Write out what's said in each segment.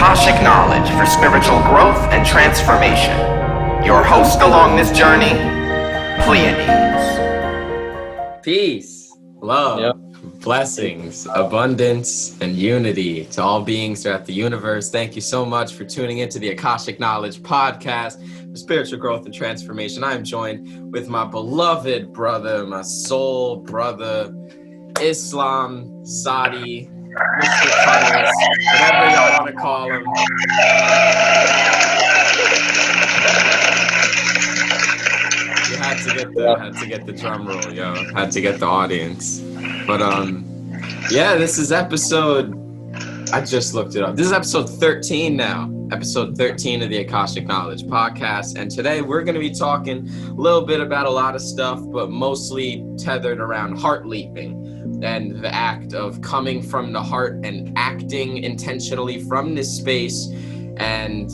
Akashic knowledge for spiritual growth and transformation. Your host along this journey, Pleiades. Peace, love, Yep. blessings, abundance, and unity to all beings throughout the universe. Thank you so much for tuning into the Akashic Knowledge podcast for spiritual growth and transformation. I am joined with my beloved brother, my soul brother, Islam, Satiii, Mr. Cuddles, whatever y'all want to call him. You had to get the drum roll, yo. Had to get the audience. But yeah, this is episode, I just looked it up. This is episode 13 now. Episode 13 of the Akashic Knowledge podcast. And today we're going to be talking a little bit about a lot of stuff, but mostly tethered around heart leaping and the act of coming from the heart and acting intentionally from this space. And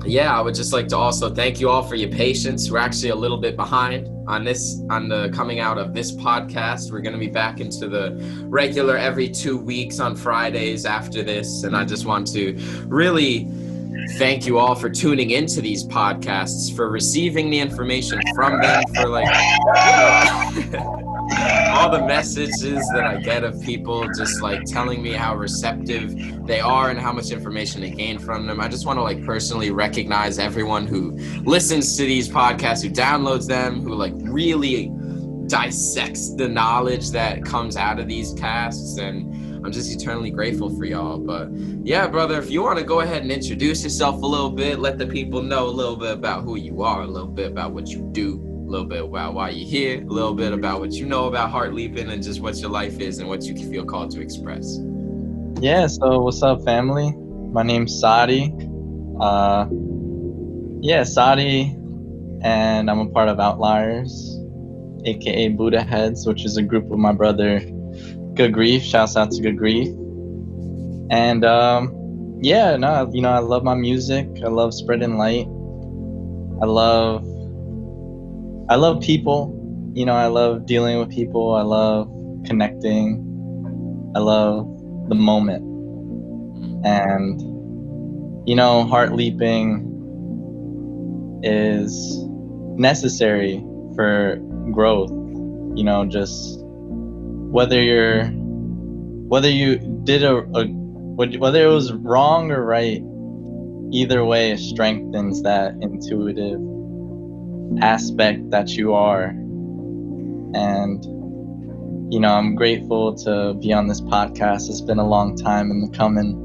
yeah, I would just like to also thank you all for your patience. We're actually a little bit behind on the coming out of this podcast. We're going to be back into the regular every 2 weeks on Fridays after this. And I just want to really thank you all for tuning into these podcasts, for receiving the information from them, for like all the messages that I get of people just like telling me how receptive they are and how much information they gain from them. I just want to like personally recognize everyone who listens to these podcasts, who downloads them, who like really dissects the knowledge that comes out of these casts. And I'm just eternally grateful for y'all. But yeah, brother, if you want to go ahead and introduce yourself a little bit, let the people know a little bit about who you are, a little bit about what you do, a little bit about why you're here, a little bit about what you know about heart leaping and just what your life is and what you feel called to express. Yeah, so what's up, family? My name's Satiii. Satiii, and I'm a part of Outliers, aka Buddha Heads, which is a group of my brother Good Grief. Shouts out to Good Grief. And I love my music. I love spreading light. I love people. I love dealing with people. I love connecting. I love the moment. And heart leaping is necessary for growth. Just whether it was wrong or right, either way, it strengthens that intuitive aspect that you are. And I'm grateful to be on this podcast. It's been a long time in the coming.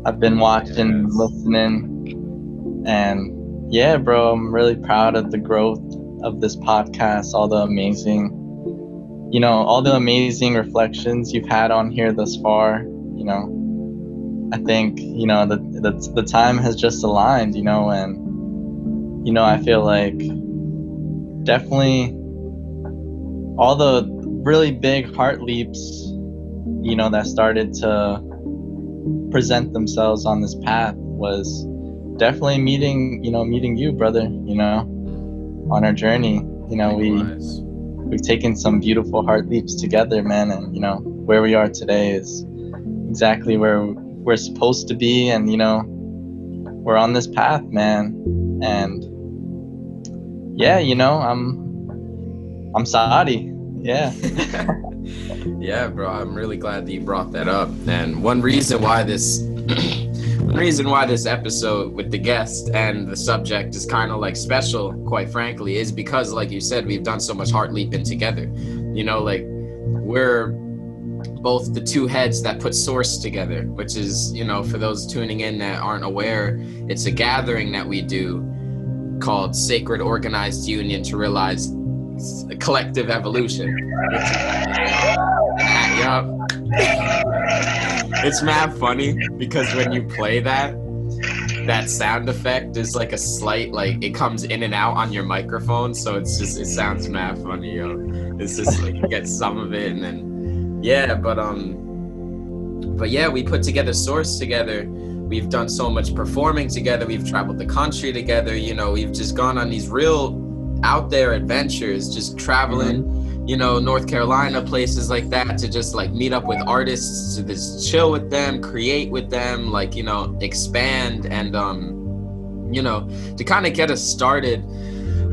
I've been watching, listening, and yeah, bro, I'm really proud of the growth of this podcast, all the amazing reflections you've had on here thus far. I think the time has just aligned, and I feel like definitely all the really big heart leaps that started to present themselves on this path was definitely meeting you, brother, on our journey. We've taken some beautiful heart leaps together, man, and where we are today is exactly where we're supposed to be. And we're on this path, man. And yeah, I'm Satiii. Yeah. Yeah, bro, I'm really glad that you brought that up. And one reason why this episode with the guest and the subject is kind of like special, quite frankly, is because, like you said, we've done so much heart leaping together. We're both the two heads that put Source together, which is, for those tuning in that aren't aware, it's a gathering that we do called Sacred Organized Union to Realize Collective Evolution. It's mad funny because when you play that sound effect is like a slight, like it comes in and out on your microphone, so it sounds mad funny, yo. It's just like you get some of it, and then but yeah, we put together Source together. We've done so much performing together. We've traveled the country together. We've just gone on these real out there adventures, just traveling, North Carolina, places like that, to just like meet up with artists, to just chill with them, create with them, like, expand, and to kind of get us started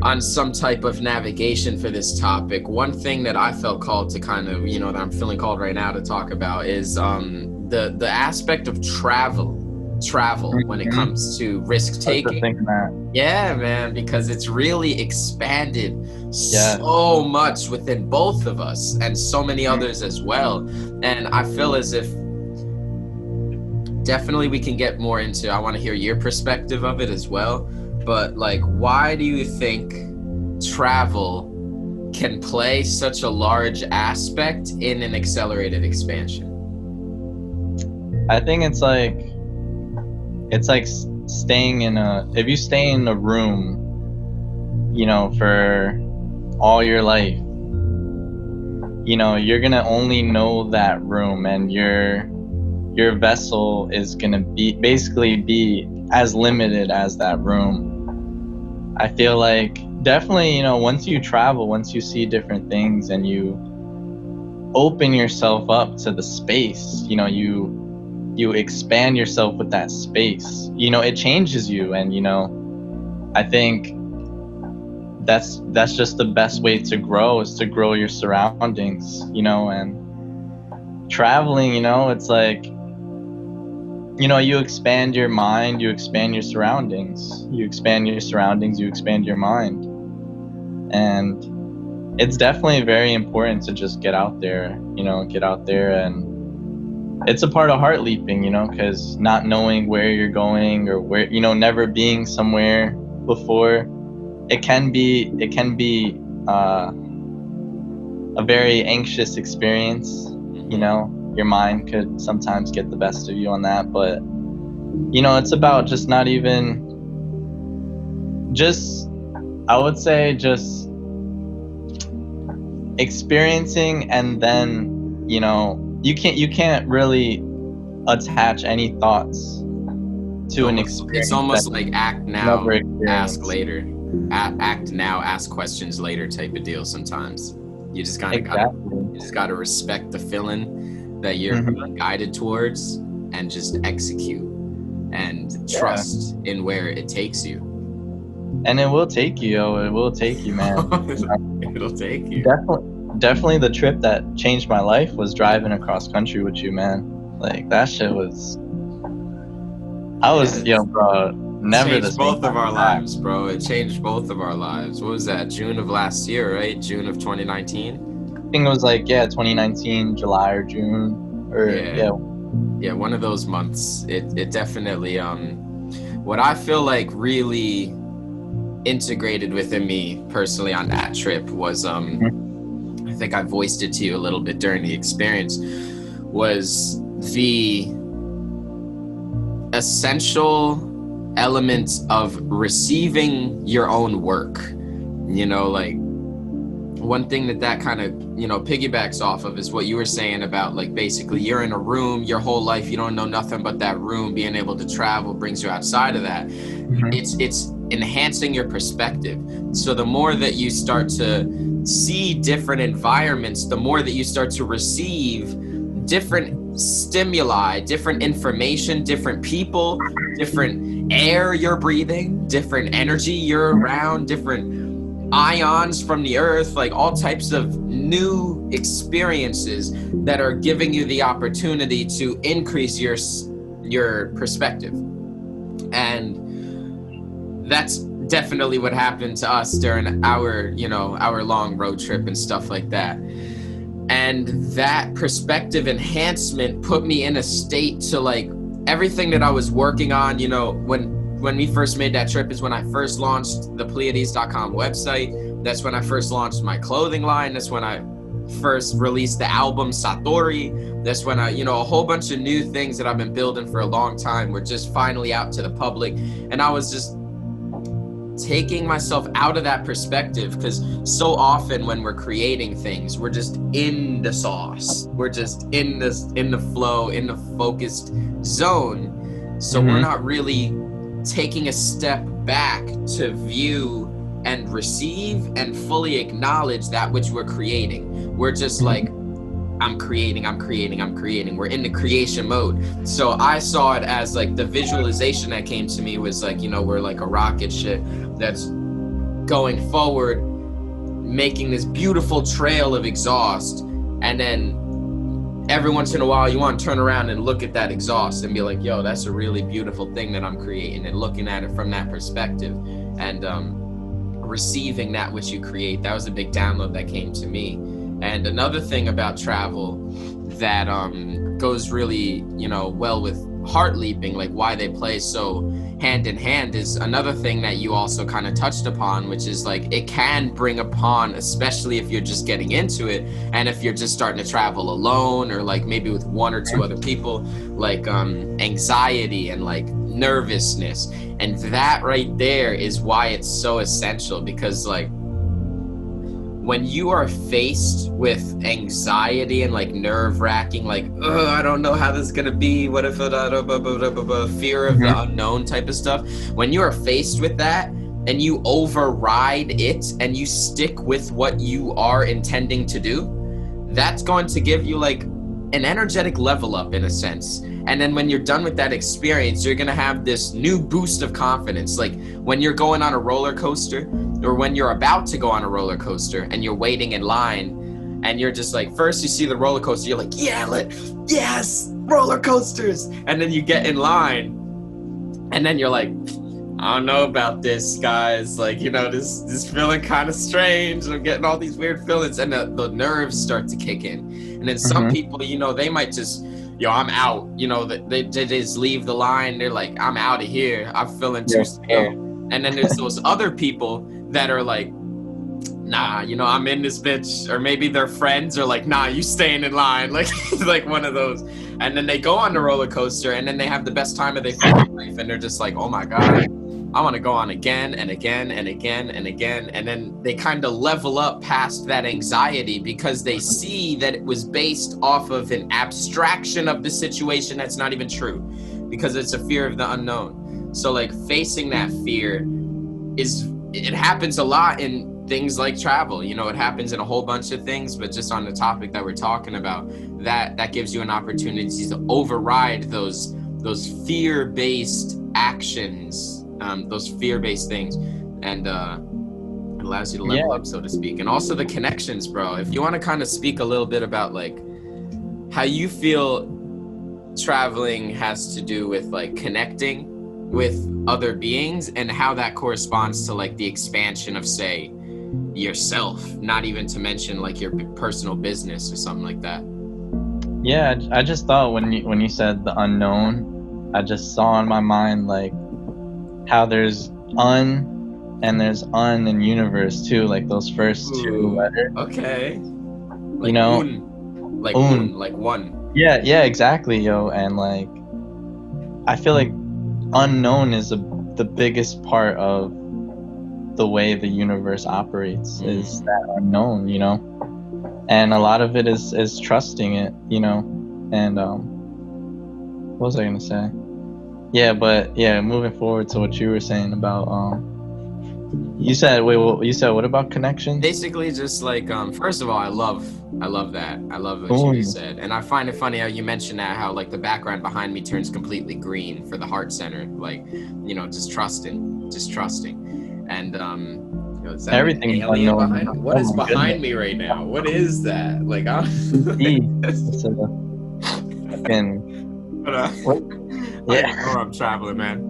on some type of navigation for this topic. One thing that I felt called to kind of, that I'm feeling called right now to talk about is the aspect of travel when it comes to risk taking. Yeah, man, because it's really expanded so much within both of us and so many others as well. And I feel as if definitely we can get more into, I want to hear your perspective of it as well. But like, why do you think travel can play such a large aspect in an accelerated expansion? I think it's like staying if you stay in a room, for all your life, you're gonna only know that room, and your vessel is gonna be as limited as that room. I feel like definitely, once you travel, once you see different things and you open yourself up to the space, you expand yourself with that space, it changes you. And I think that's just the best way to grow, is to grow your surroundings, and traveling, it's like, you expand your mind, you expand your surroundings, you expand your mind. And it's definitely very important to just get out there, and it's a part of heart leaping, because not knowing where you're going, or where, never being somewhere before, it can be a very anxious experience. Your mind could sometimes get the best of you on that, but it's about just not even I would say just experiencing, and then you can't really attach any thoughts to an experience. It's almost like act now, ask later. Act now, ask questions later type of deal. Sometimes you just gotta respect the feeling that you're guided towards, and just execute and trust in where it takes you. And it will take you, it will take you, man. It'll take you. Definitely the trip that changed my life was driving across country with you, man. Like, that shit was, bro, never the same. Both of our lives, bro. It changed both of our lives. What was that? June of last year, right? June of 2019? I think it was 2019, July or June, or yeah, one of those months. It definitely what I feel like really integrated within me personally on that trip was I think I voiced it to you a little bit during the experience, was the essential elements of receiving your own work. Like, one thing that kind of piggybacks off of is what you were saying about, like, basically you're in a room your whole life, you don't know nothing but that room. Being able to travel brings you outside of that. It's enhancing your perspective. So the more that you start to see different environments, the more that you start to receive different stimuli, different information, different people, different air you're breathing, different energy you're around, different ions from the earth, like all types of new experiences that are giving you the opportunity to increase your perspective. And that's definitely what happened to us during our long road trip and stuff like that. And that perspective enhancement put me in a state to, like, everything that I was working on, when we first made that trip is when I first launched the Pleiades.com website. That's when I first launched my clothing line. That's when I first released the album Satiii. That's when a whole bunch of new things that I've been building for a long time were just finally out to the public. And I was just taking myself out of that perspective, because so often when we're creating things, we're just in the sauce. We're just in the flow, in the focused zone. So we're not really taking a step back to view and receive and fully acknowledge that which we're creating. We're just like, I'm creating. We're in the creation mode. So I saw it as like the visualization that came to me was like, we're like a rocket ship that's going forward, making this beautiful trail of exhaust. And then every once in a while, you want to turn around and look at that exhaust and be like, yo, that's a really beautiful thing that I'm creating, and looking at it from that perspective and receiving that which you create. That was a big download that came to me. And another thing about travel that goes really, well with heart leaping, like why they play so hand in hand, is another thing that you also kind of touched upon, which is like it can bring upon, especially if you're just getting into it, and if you're just starting to travel alone, or like maybe with one or two other people, like anxiety and like nervousness. And that right there is why it's so essential, because like when you are faced with anxiety and like nerve-wracking, like, I don't know how this is gonna be, what if fear of the unknown type of stuff, when you are faced with that and you override it and you stick with what you are intending to do, that's going to give you like an energetic level up in a sense. And then when you're done with that experience, you're gonna have this new boost of confidence. Like when you're going on a roller coaster, or when you're about to go on a roller coaster and you're waiting in line, and you're just like, first you see the roller coaster, you're like, yes, roller coasters. And then you get in line, and then you're like, I don't know about this, guys. Like, this feeling kind of strange. I'm getting all these weird feelings, and the nerves start to kick in. And then some people, they might just, I'm out. They just leave the line. They're like, I'm out of here. I'm feeling too scared. And then there's those other people that are like, nah, I'm in this bitch. Or maybe their friends are like, nah, you staying in line. Like, like one of those. And then they go on the roller coaster, and then they have the best time of their fucking life. And they're just like, oh my God, I want to go on again and again and again and again. And then they kind of level up past that anxiety, because they see that it was based off of an abstraction of the situation that's not even true, because it's a fear of the unknown. So like facing that fear it happens a lot in things like travel. It happens in a whole bunch of things, but just on the topic that we're talking about, that gives you an opportunity to override those fear-based actions, those fear-based things, and it allows you to level up, so to speak. And also the connections, bro. If you want to kind of speak a little bit about like how you feel traveling has to do with like connecting with other beings, and how that corresponds to like the expansion of, say, yourself, not even to mention like your personal business or something like that. Yeah, I just thought when you said the unknown, I just saw in my mind like how there's and there's in universe too, like those first two letters. Okay. Like like one. Yeah, exactly, yo. And like I feel like unknown is the biggest part of the way the universe operates, is that unknown, and a lot of it is trusting it, and what was I gonna say? Moving forward to what you were saying about you said what about connections? Basically just like first of all, I love that. I love what you just said. And I find it funny how you mentioned that, how like the background behind me turns completely green for the heart center, like, just trusting. And is that everything alien behind me? What is behind me right now? What is that? Like, I'm I'm traveling, man.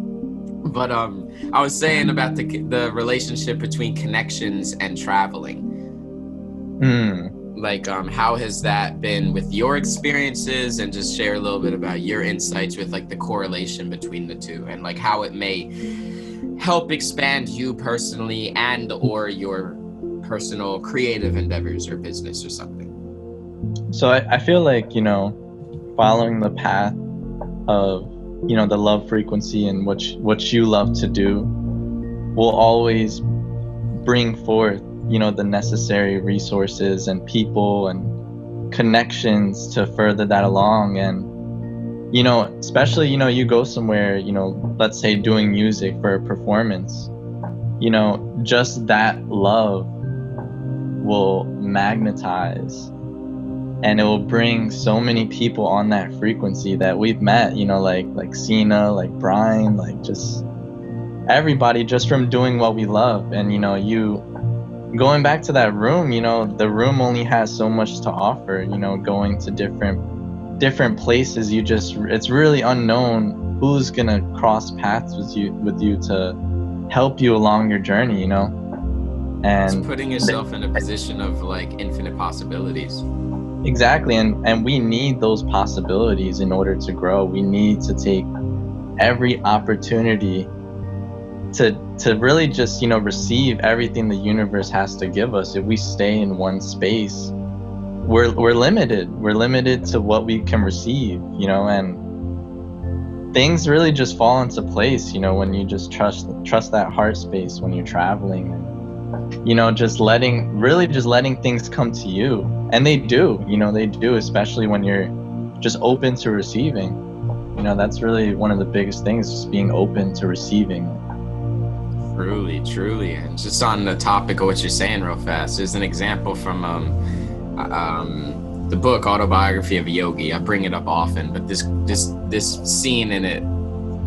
But I was saying about the relationship between connections and traveling. Like, how has that been with your experiences, and just share a little bit about your insights with like the correlation between the two, and like how it may help expand you personally and or your personal creative endeavors or business or something. So I feel like, following the path of, the love frequency and what you love to do will always bring forth, the necessary resources and people and connections to further that along. And, especially, you go somewhere, let's say doing music for a performance, just that love will magnetize, and it will bring so many people on that frequency that we've met, like Cena, like Brian, like just everybody, just from doing what we love. And you going back to that room, the room only has so much to offer. Going to different places, it's really unknown who's gonna cross paths with you to help you along your journey, and it's putting yourself in a position of like infinite possibilities. Exactly. And we need those possibilities in order to grow. We need to take every opportunity to really just receive everything the universe has to give us. If we stay in one space, we're limited to what we can receive, and things really just fall into place, when you just trust that heart space when you're traveling, and just letting things come to you. And they do, especially when you're just open to receiving. That's really one of the biggest things, just being open to receiving. Truly. And just on the topic of what you're saying real fast, there's an example from the book Autobiography of a Yogi. I bring it up often, but this scene in it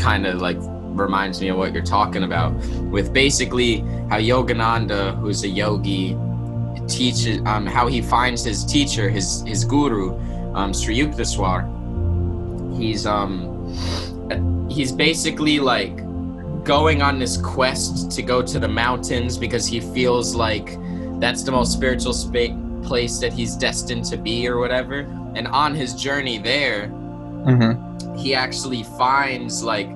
kind of like reminds me of what you're talking about, with basically how Yogananda, who's a yogi, teaches how he finds his teacher, his guru, Sri Yukteswar. He's basically like going on this quest to go to the mountains because he feels like that's the most spiritual place that he's destined to be or whatever. And on his journey there, he actually finds like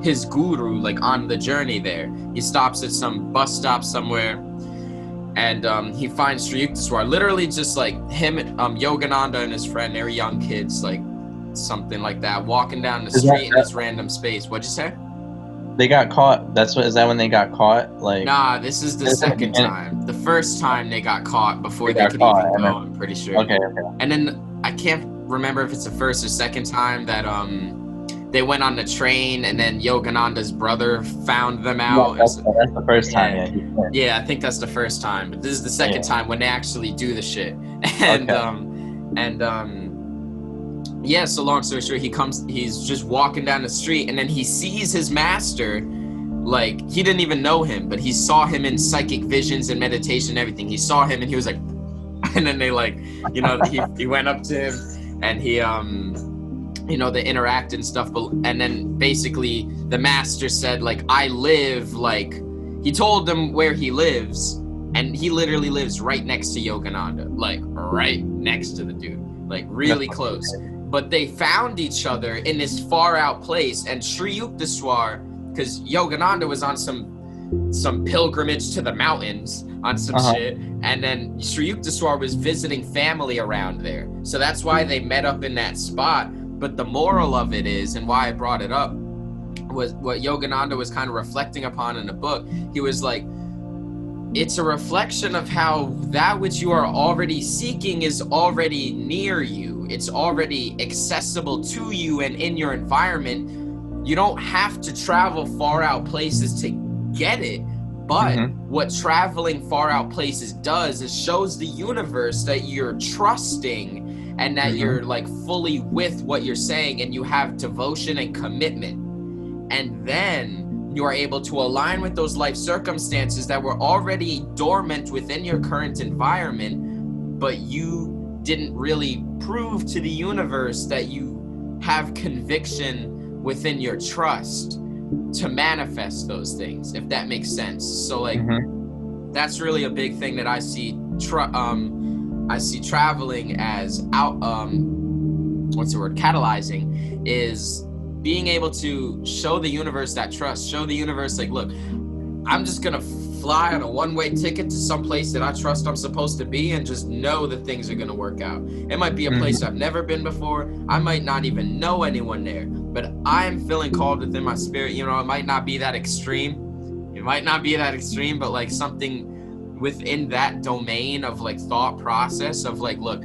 his guru, like on the journey there. He stops at some bus stop somewhere, and he finds Sri Yukteswar, literally just like him, Yogananda and his friend, they were young kids, like something like that, walking down the street in this random space. What'd you say? They got caught. Is that when they got caught? Like, nah, this is the second time. The first time they got caught before they could even go, I'm pretty sure. Okay. And then I can't remember if it's the first or second time that they went on the train, and then Yogananda's brother found them out. Yeah, that's the first time. Yeah, I think that's the first time. But this is the second time when they actually do the shit. And yeah, so long story short, he's just walking down the street, and then he sees his master. Like, he didn't even know him, but he saw him in psychic visions and meditation and everything. He saw him, and he was like, and then they like, he went up to him, and he they interact and stuff. And then basically the master said, like, I live, like, he told them where he lives, and he literally lives right next to Yogananda, like right next to the dude, like really close. But they found each other in this far out place, and Sri Yukteswar, because Yogananda was on some pilgrimage to the mountains on some shit, and then Sri Yukteswar was visiting family around there. So that's why they met up in that spot. But the moral of it is, and why I brought it up, was what Yogananda was kind of reflecting upon in the book. He was like, it's a reflection of how that which you are already seeking is already near you. It's already accessible to you and in your environment. You don't have to travel far out places to get it. But what traveling far out places does is shows the universe that you're trusting and that you're like fully with what you're saying, and you have devotion and commitment. And then you are able to align with those life circumstances that were already dormant within your current environment, but you didn't really prove to the universe that you have conviction within your trust to manifest those things, if that makes sense. So like that's really a big thing that I see traveling as catalyzing, is being able to show the universe that trust, show the universe like, look, I'm just gonna fly on a one-way ticket to some place that I trust I'm supposed to be, and just know that things are gonna work out. It might be a place I've never been before. I might not even know anyone there, but I'm feeling called within my spirit. It might not be that extreme. But like something within that domain of like thought process of like, look,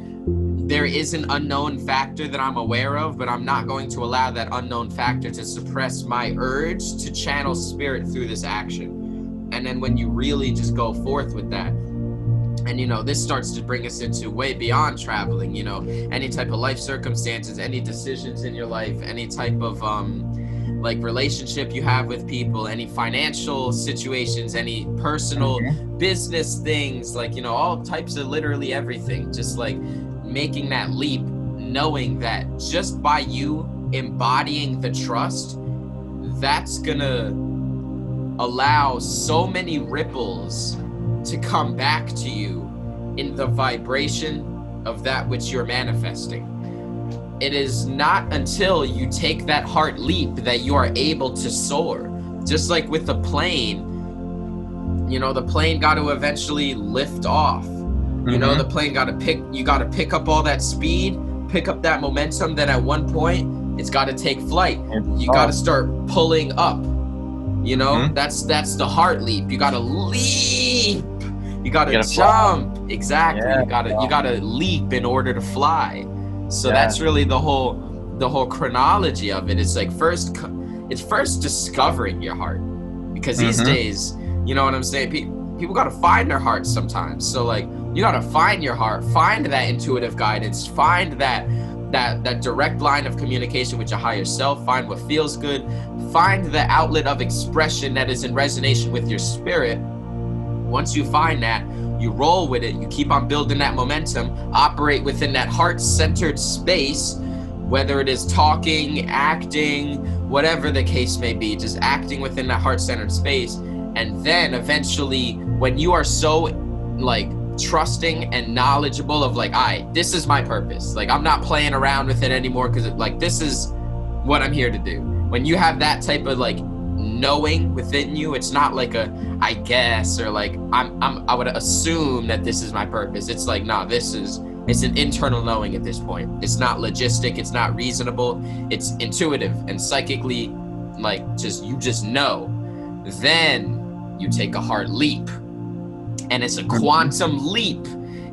there is an unknown factor that I'm aware of, but I'm not going to allow that unknown factor to suppress my urge to channel spirit through this action. And then when you really just go forth with that, and this starts to bring us into way beyond traveling, any type of life circumstances, any decisions in your life, any type of like relationship you have with people, any financial situations, any personal business things, like all types of literally everything, just like making that leap, knowing that just by you embodying the trust, that's gonna allow so many ripples to come back to you in the vibration of that which you're manifesting. It is not until you take that heart leap that you are able to soar. Just like with the plane, the plane got to eventually lift off. The plane got to pick up all that speed, pick up that momentum. Then at one point, it's got to take flight. You got to start pulling up. That's the heart leap. You got to leap. You got to jump. Fly. Exactly. Yeah, you got to leap in order to fly. So that's really the whole chronology of it. It's like first discovering your heart, because these days, you know what I'm saying? People got to find their heart sometimes. So like, you got to find your heart, find that intuitive guidance, find that direct line of communication with your higher self, find what feels good, find the outlet of expression that is in resonation with your spirit. Once you find that, you roll with it, you keep on building that momentum, operate within that heart-centered space, whether it is talking, acting, whatever the case may be, just acting within that heart-centered space. And then eventually, when you are so like trusting and knowledgeable of like, this is my purpose. Like, I'm not playing around with it anymore, because like, this is what I'm here to do. When you have that type of like knowing within you, it's not like I guess, or like I would assume that this is my purpose. It's like, nah, it's an internal knowing at this point. It's not logistic, it's not reasonable, it's intuitive and psychically, like you just know. Then you take a hard leap, and it's a quantum leap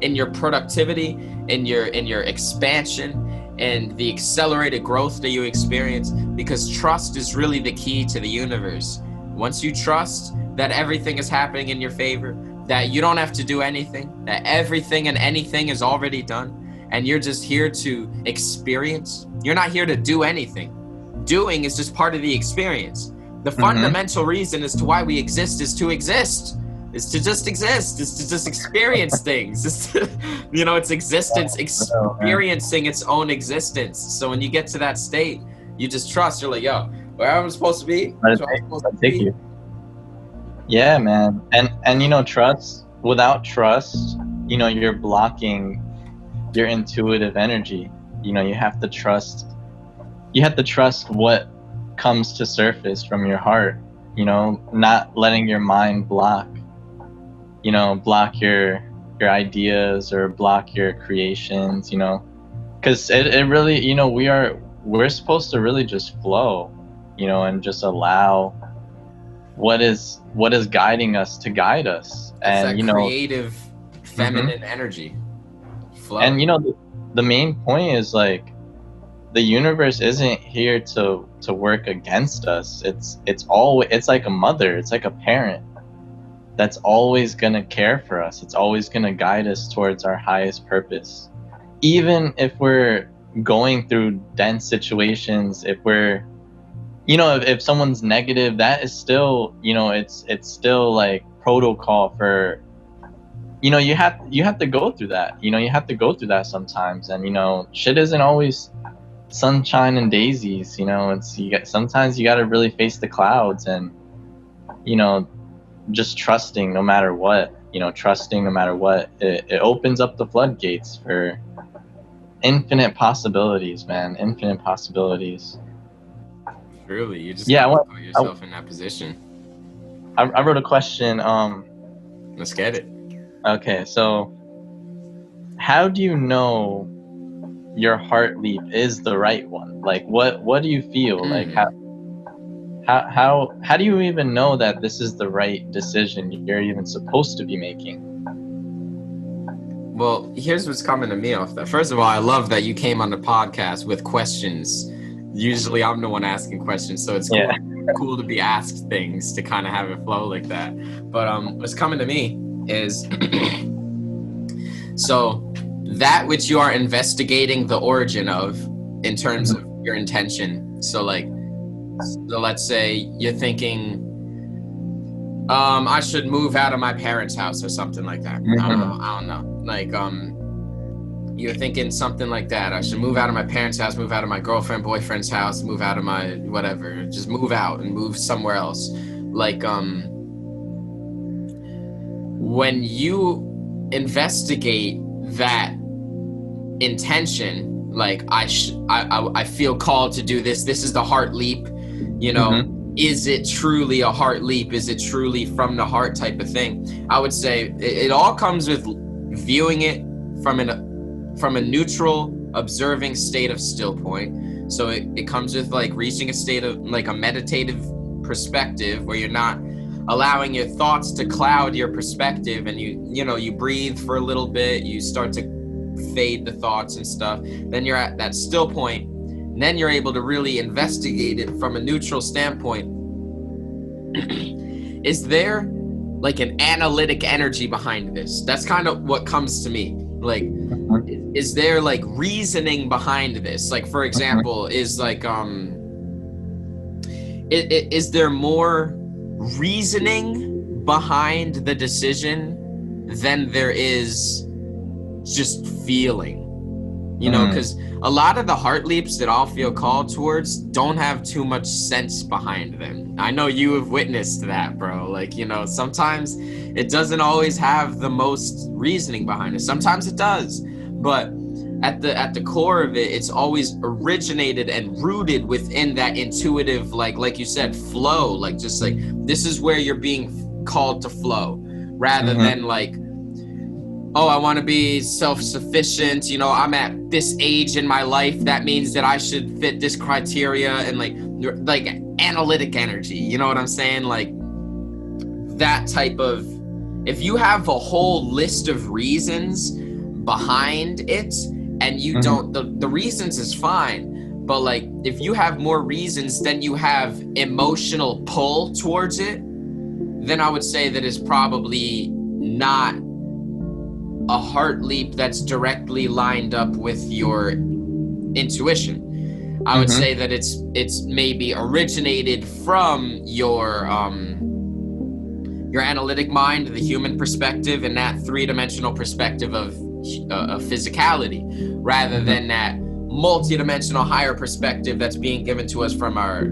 in your productivity, in your expansion, and the accelerated growth that you experience, because trust is really the key to the universe. Once you trust that everything is happening in your favor, that you don't have to do anything, that everything and anything is already done, and you're just here to experience. You're not here to do anything. Doing is just part of the experience. The fundamental reason as to why we exist is to exist. Is to just exist. Is to just experience things. It's to, it's existence, experiencing its own existence. So when you get to that state, you just trust. You're like, yo, where am I supposed to be? Take you. Yeah, man. And trust. Without trust, you're blocking your intuitive energy. You have to trust. You have to trust what comes to surface from your heart. Not letting your mind block your ideas, or block your creations, because it really, we're supposed to really just flow, and just allow what is guiding us to guide us. And that creative feminine energy flow. And the main point is like, the universe isn't here to work against us. It's like a mother, it's like a parent that's always gonna care for us. It's always gonna guide us towards our highest purpose. Even if we're going through dense situations, if we're, if someone's negative, that is still, it's still like protocol for, you have to go through that. You have to go through that sometimes. And shit isn't always sunshine and daisies. Sometimes you got to really face the clouds, and just trusting no matter what. Trusting no matter what, it opens up the floodgates for infinite possibilities, man. Infinite possibilities. Truly, you just gotta put yourself in that position. I wrote a question. Let's get it. Okay, so how do you know your heart leap is the right one? Like, what do you feel? Like, how do you even know that this is the right decision you're even supposed to be making? Well, here's what's coming to me off that. First of all, I love that you came on the podcast with questions. Usually I'm the one asking questions, so it's cool. cool to be asked things to kind of have it flow like that. But what's coming to me is so that which you are investigating the origin of in terms of your intention. So let's say you're thinking, I should move out of my parents' house or something like that. I don't know. Like, you're thinking something like that. I should move out of my parents' house, move out of my girlfriend, boyfriend's house, move out of my whatever. Just move out and move somewhere else. Like, when you investigate that intention, like I feel called to do this. This is the heart leap, you know. Is it truly a heart leap? Is it truly from the heart type of thing? I would say it all comes with viewing it from a neutral, observing state of still point. So it comes with like reaching a state of like a meditative perspective where you're not allowing your thoughts to cloud your perspective, and you breathe for a little bit, you start to fade the thoughts and stuff. Then you're at that still point. And then you're able to really investigate it from a neutral standpoint. Is there like an analytic energy behind this? That's kind of what comes to me. Like, is there like reasoning behind this? Like, for example, is like, is there more reasoning behind the decision than there is just feeling? You know, because a lot of the heart leaps that I'll feel called towards don't have too much sense behind them. I know you have witnessed that, bro. Like, sometimes it doesn't always have the most reasoning behind it. Sometimes it does. But at the core of it, it's always originated and rooted within that intuitive, like you said, flow. Like, just like, this is where you're being called to flow, rather than like, oh, I want to be self-sufficient. I'm at this age in my life. That means that I should fit this criteria, and like analytic energy. You know what I'm saying? Like that type of, if you have a whole list of reasons behind it and you don't, the reasons is fine. But like, if you have more reasons than you have emotional pull towards it, then I would say that it's probably not a heart leap that's directly lined up with your intuition. I would say that it's maybe originated from your analytic mind, the human perspective, and that three-dimensional perspective of physicality, rather than that multi-dimensional higher perspective that's being given to us from our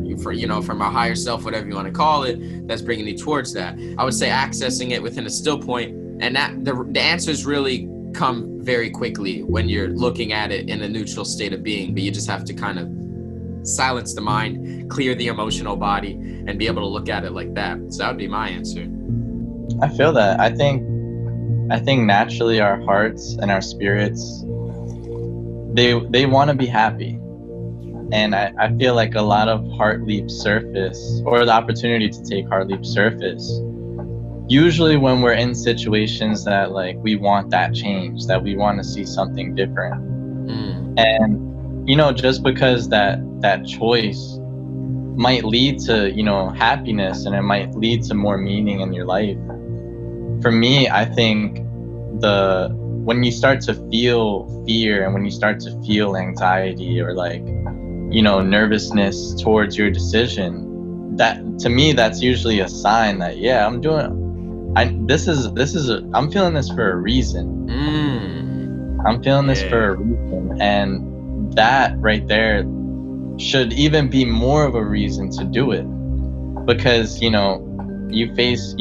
higher self, whatever you want to call it, that's bringing you towards that. I would say accessing it within a still point. And that the answers really come very quickly when you're looking at it in a neutral state of being, but you just have to kind of silence the mind, clear the emotional body, and be able to look at it like that. So that would be my answer. I feel that. I think naturally our hearts and our spirits, they want to be happy. And I feel like a lot of heart leaps surface, or the opportunity to take heart leaps surface, usually when we're in situations that like we want that change, that we want to see something different. And just because that choice might lead to happiness, and it might lead to more meaning in your life. For me, I think when you start to feel fear, and when you start to feel anxiety, or like nervousness towards your decision, that to me, that's usually a sign that I'm feeling this for a reason. I'm feeling this for a reason. And that right there should even be more of a reason to do it. Because, you face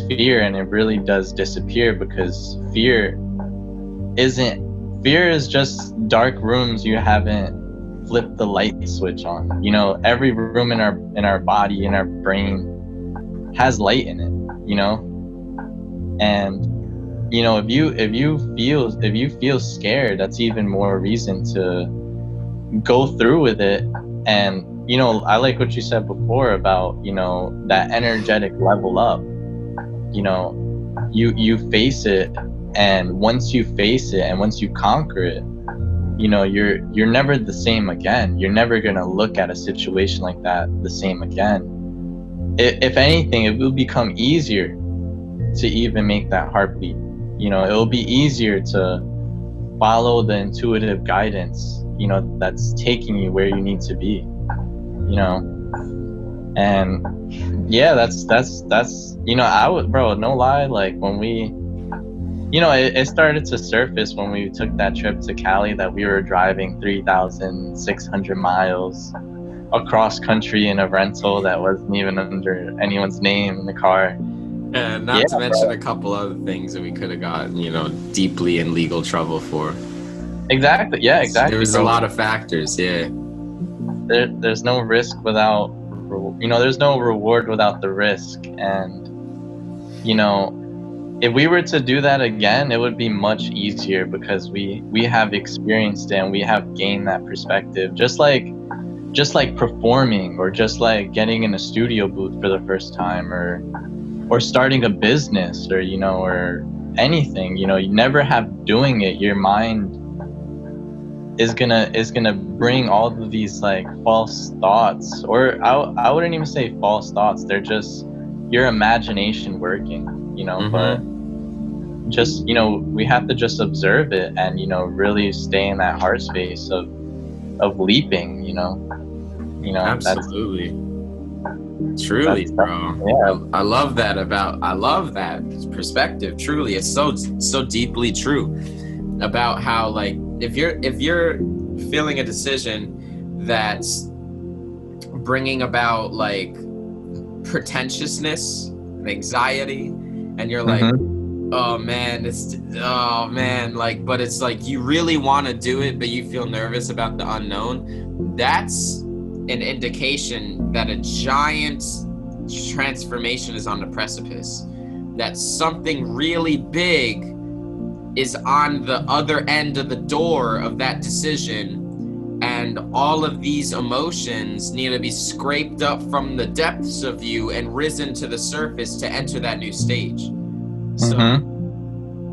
fear, and it really does disappear, because fear is just dark rooms you haven't flipped the light switch on. Every room in our body, in our brain, has light in it, And if you feel scared, that's even more reason to go through with it. And I like what you said before about that energetic level up. You face it, and once you face it and once you conquer it, you're never the same again. You're never gonna look at a situation like that the same again. if anything, it will become easier to even make that heartbeat. You know, it will be easier to follow the intuitive guidance, you know, that's taking you where you need to be, you know. And yeah, that's you know, I would, bro, no lie, like when we, you know, it started to surface when we took that trip to Cali, that we were driving 3,600 miles across country in a rental that wasn't even under anyone's name in the car. And not to mention a couple other things that we could have gotten, you know, deeply in legal trouble for. Exactly. Yeah, exactly. There was bro. a lot of factors. Yeah. There's no risk without, you know, there's no reward without the risk. And, you know, if we were to do that again, it would be much easier because we have experienced it and we have gained that perspective. Just like performing, or just like getting in a studio booth for the first time, or starting a business, or, you know, or anything, you know, you never have doing it, your mind is gonna bring all of these like false thoughts, or I wouldn't even say false thoughts, they're just your imagination working, you know. But just, you know, we have to just observe it and, you know, really stay in that heart space of leaping, you know. Absolutely. Truly, bro. Yeah. I love that perspective. Truly, it's so deeply true about how, like, if you're feeling a decision that's bringing about like pretentiousness and anxiety, and you're like, oh man, like, but it's like you really want to do it, but you feel nervous about the unknown. That's an indication that a giant transformation is on the precipice, that something really big is on the other end of the door of that decision, and all of these emotions need to be scraped up from the depths of you and risen to the surface to enter that new stage. So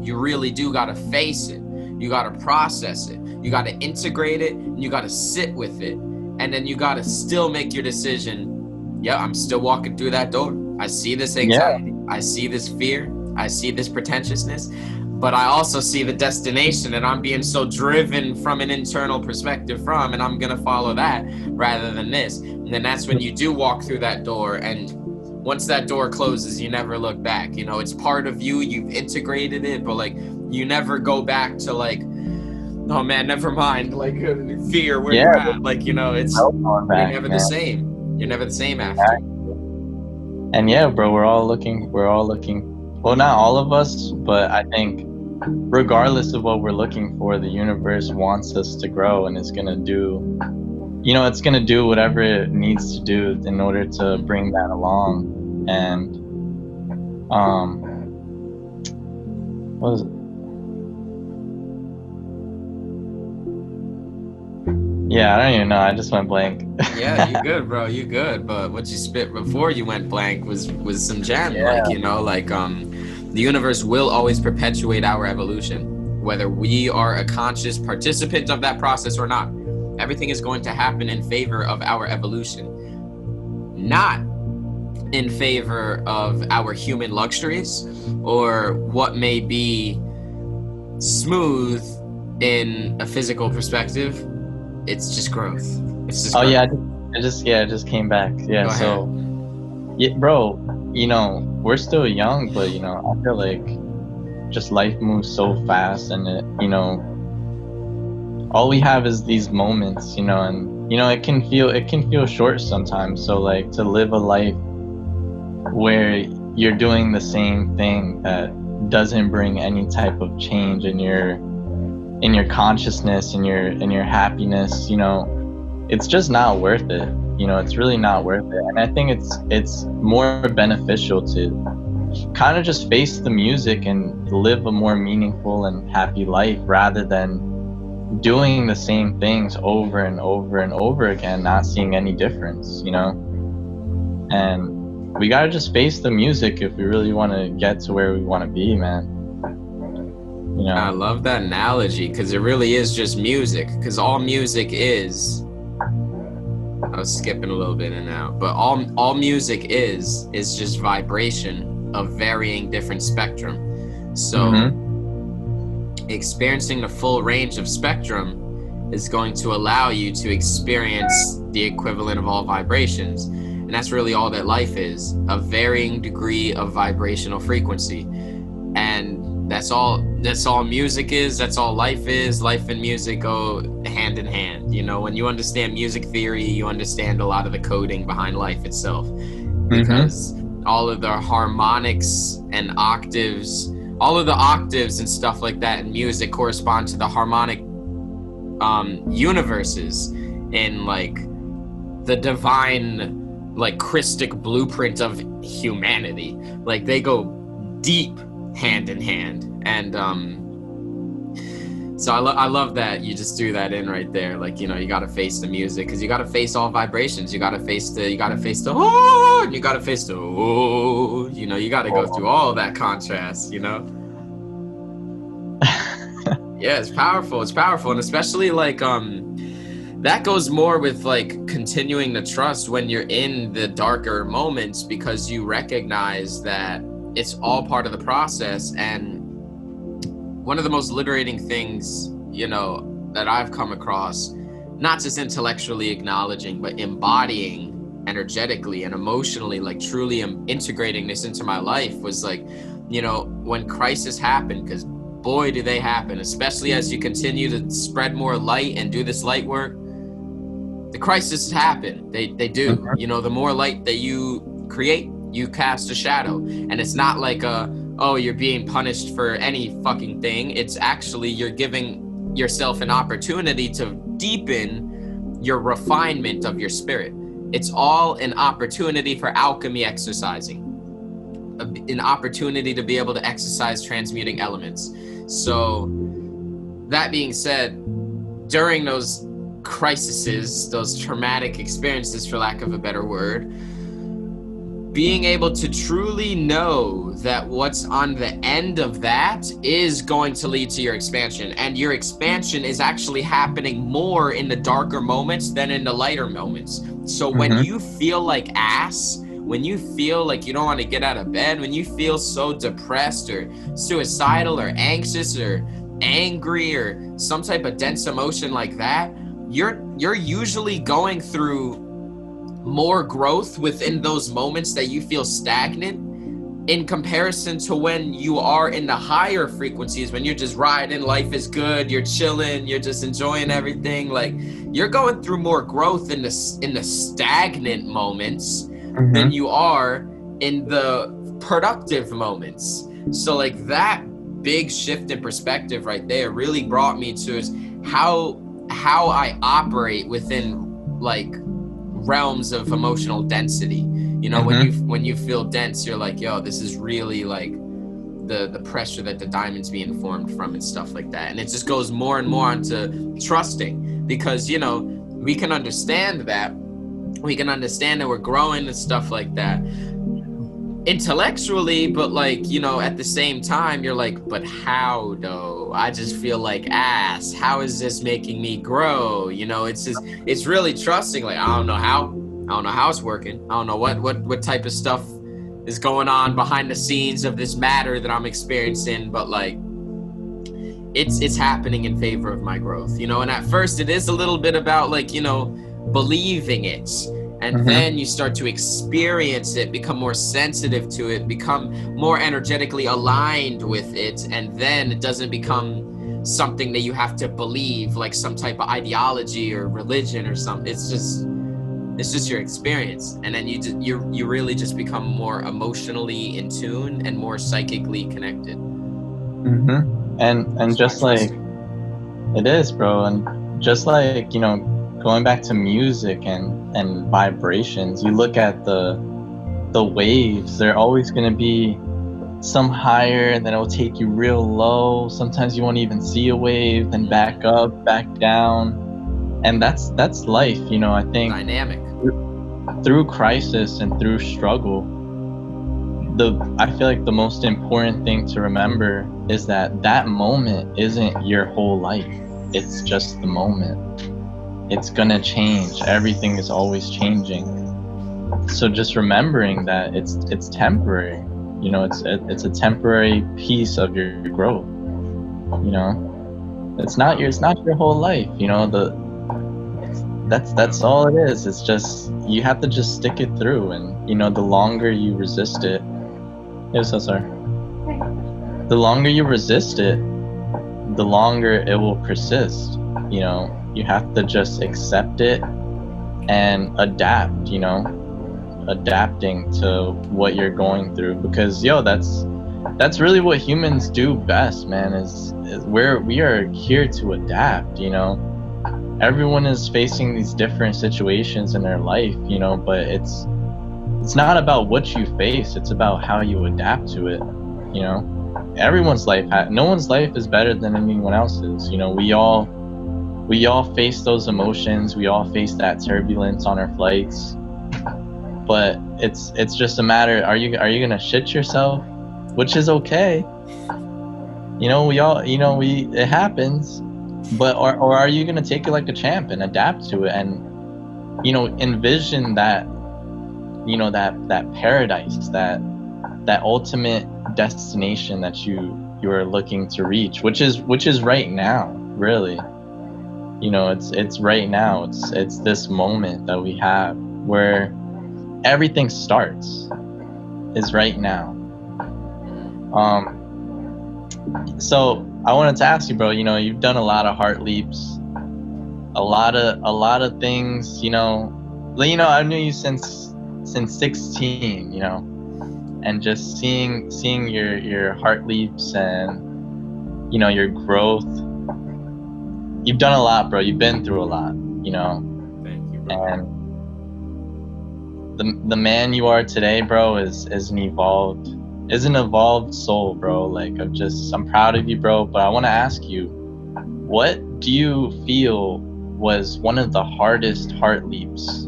you really do got to face it, you got to process it, you got to integrate it, and you got to sit with it. And then you got to still make your decision. Yeah, I'm still walking through that door. I see this anxiety. Yeah. I see this fear. I see this pretentiousness. But I also see the destination, and I'm being so driven from an internal perspective and I'm going to follow that rather than this. And then that's when you do walk through that door. And once that door closes, you never look back. You know, it's part of you. You've integrated it, but like you never go back to like, oh man, never mind, like fear where you're at, like, you know, it's you're never the same. You're never the same after. And yeah, bro, we're all looking, well, not all of us, but I think regardless of what we're looking for, the universe wants us to grow, and it's gonna do, you know, it's gonna do whatever it needs to do in order to bring that along. And what was it? Yeah, I don't even know. I just went blank. Yeah, you good, bro. You good. But what you spit before you went blank was some gem. Yeah. Like, you know, like the universe will always perpetuate our evolution, whether we are a conscious participant of that process or not. Everything is going to happen in favor of our evolution, not in favor of our human luxuries or what may be smooth in a physical perspective. It's just growth. It's just growth. Yeah, I just came back. Yeah, so yeah, bro, you know, we're still young, but you know, I feel like just life moves so fast, and it, you know, all we have is these moments, you know, and you know, it can feel short sometimes. So like to live a life where you're doing the same thing that doesn't bring any type of change in your consciousness, in your happiness, you know, it's just not worth it. You know, it's really not worth it. And I think it's more beneficial to kind of just face the music and live a more meaningful and happy life rather than doing the same things over and over and over again, not seeing any difference, you know. And we gotta just face the music if we really want to get to where we want to be, man. You know? I love that analogy, because it really is just music, because all music is I was skipping a little bit in and out, but all music is just vibration of varying different spectrum. So experiencing the full range of spectrum is going to allow you to experience the equivalent of all vibrations. And that's really all that life is, a varying degree of vibrational frequency. And that's all music is, that's all life is. Life and music go hand in hand. You know, when you understand music theory, you understand a lot of the coding behind life itself. Because all of the harmonics and octaves, all of the octaves and stuff like that in music correspond to the harmonic universes in like the divine, like Christic blueprint of humanity. Like they go deep hand in hand. And so I love that you just threw that in right there. Like, you know, you got to face the music because you got to face all vibrations. You got to face the oh, and you got to face the oh, you know, you got to go through all that contrast, you know? Yeah, it's powerful. It's powerful. And especially like, that goes more with like continuing to trust when you're in the darker moments, because you recognize that it's all part of the process. And one of the most liberating things, you know, that I've come across, not just intellectually acknowledging, but embodying energetically and emotionally, like truly integrating this into my life, was like, you know, when crisis happened, because boy, do they happen, especially as you continue to spread more light and do this light work. The crises happen. They do. You know, the more light that you create, you cast a shadow. And it's not like oh, you're being punished for any fucking thing. It's actually you're giving yourself an opportunity to deepen your refinement of your spirit. It's all an opportunity for alchemy exercising, an opportunity to be able to exercise transmuting elements. So that being said, during those crises, those traumatic experiences, for lack of a better word, being able to truly know that what's on the end of that is going to lead to your expansion. And your expansion is actually happening more in the darker moments than in the lighter moments. So when you feel like ass, when you feel like you don't want to get out of bed, when you feel so depressed or suicidal or anxious or angry or some type of dense emotion like that, you're usually going through more growth within those moments that you feel stagnant, in comparison to when you are in the higher frequencies, when you're just riding, life is good, you're chilling, you're just enjoying everything. Like, you're going through more growth in the stagnant moments than you are in the productive moments. So like that big shift in perspective right there really brought me to is how I operate within like realms of emotional density. You know, when you feel dense, you're like, yo, this is really like the pressure that the diamond's being formed from and stuff like that. And it just goes more and more into trusting, because, you know, we can understand that we're growing and stuff like that intellectually, but like, you know, at the same time, you're like, but how though? I just feel like ass. How is this making me grow? You know, it's just, it's really trusting. Like, I don't know how it's working. I don't know what type of stuff is going on behind the scenes of this matter that I'm experiencing, but like, it's happening in favor of my growth, you know. And at first it is a little bit about like, you know, believing it, and then you start to experience it, become more sensitive to it, become more energetically aligned with it, and then it doesn't become something that you have to believe, like some type of ideology or religion or something. It's just your experience, and then you really just become more emotionally in tune and more psychically connected. And just like it is, bro, and just like, you know, going back to music and vibrations, you look at the waves, they're always going to be some higher, and then it'll take you real low. Sometimes you won't even see a wave, then back up, back down. And that's life, you know. I think dynamic. Through crisis and through struggle, I feel like the most important thing to remember is that moment isn't your whole life. It's just the moment. it's gonna change. Everything is always changing. So just remembering that it's temporary. You know, it's a temporary piece of your growth. You know, it's not your whole life. You know, that's all it is. It's just you have to just stick it through, and you know, the longer you resist it, so sorry. The longer you resist it, the longer it will persist. You know, you have to just accept it and adapt. You know, adapting to what you're going through, because that's really what humans do best, man. Is we are here to adapt. You know, everyone is facing these different situations in their life, you know, but it's not about what you face, it's about how you adapt to it. You know, everyone's life no one's life is better than anyone else's. You know, we all face those emotions, we all face that turbulence on our flights, but it's just a matter, are you gonna shit yourself, which is okay. You know, it happens, but or are you gonna take it like a champ and adapt to it, and you know, envision that, you know, that paradise, that ultimate destination that you are looking to reach, which is right now, really. You know, it's right now. It's this moment that we have where everything starts, is right now. So I wanted to ask you, bro, you know, you've done a lot of heart leaps, a lot of things, you know, I knew you since 16, you know, and just seeing your heart leaps and, you know, your growth. You've done a lot, bro. You've been through a lot, you know. Thank you, bro. And the man you are today, bro, is an evolved soul, bro. Like, I'm proud of you, bro. But I want to ask you, what do you feel was one of the hardest heart leaps?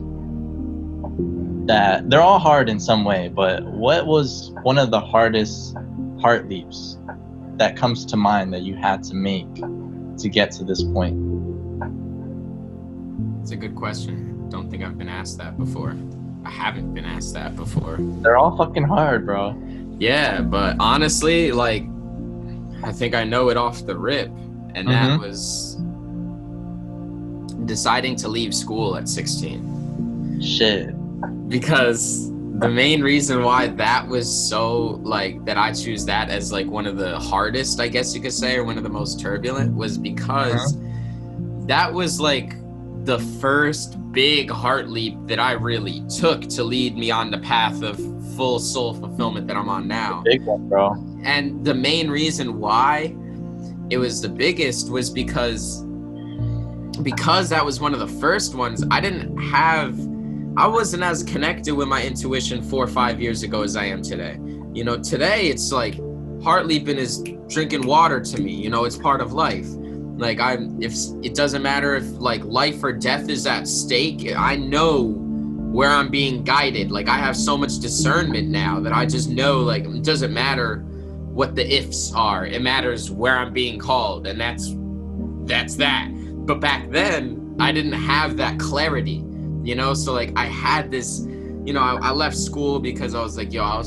That they're all hard in some way, but what was one of the hardest heart leaps that comes to mind that you had to make to get to this point? It's a good question. Don't think I've been asked that before. I haven't been asked that before. They're all fucking hard, bro. Yeah, but honestly, like, I think I know it off the rip, and that was deciding to leave school at 16. Shit. Because the main reason why that was so, like, that I choose that as like one of the hardest, I guess you could say, or one of the most turbulent, was because that was like the first big heart leap that I really took to lead me on the path of full soul fulfillment that I'm on now. Big one, bro. And the main reason why it was the biggest was because that was one of the first ones. I wasn't as connected with my intuition 4 or 5 years ago as I am today. You know, today it's like heart leaping is drinking water to me. You know, it's part of life. Like, if it doesn't matter if like life or death is at stake, I know where I'm being guided. Like, I have so much discernment now that I just know, like, it doesn't matter what the ifs are. It matters where I'm being called, and that's that. But back then, I didn't have that clarity. You know, so like I had this, you know, I left school because I was like, yo, I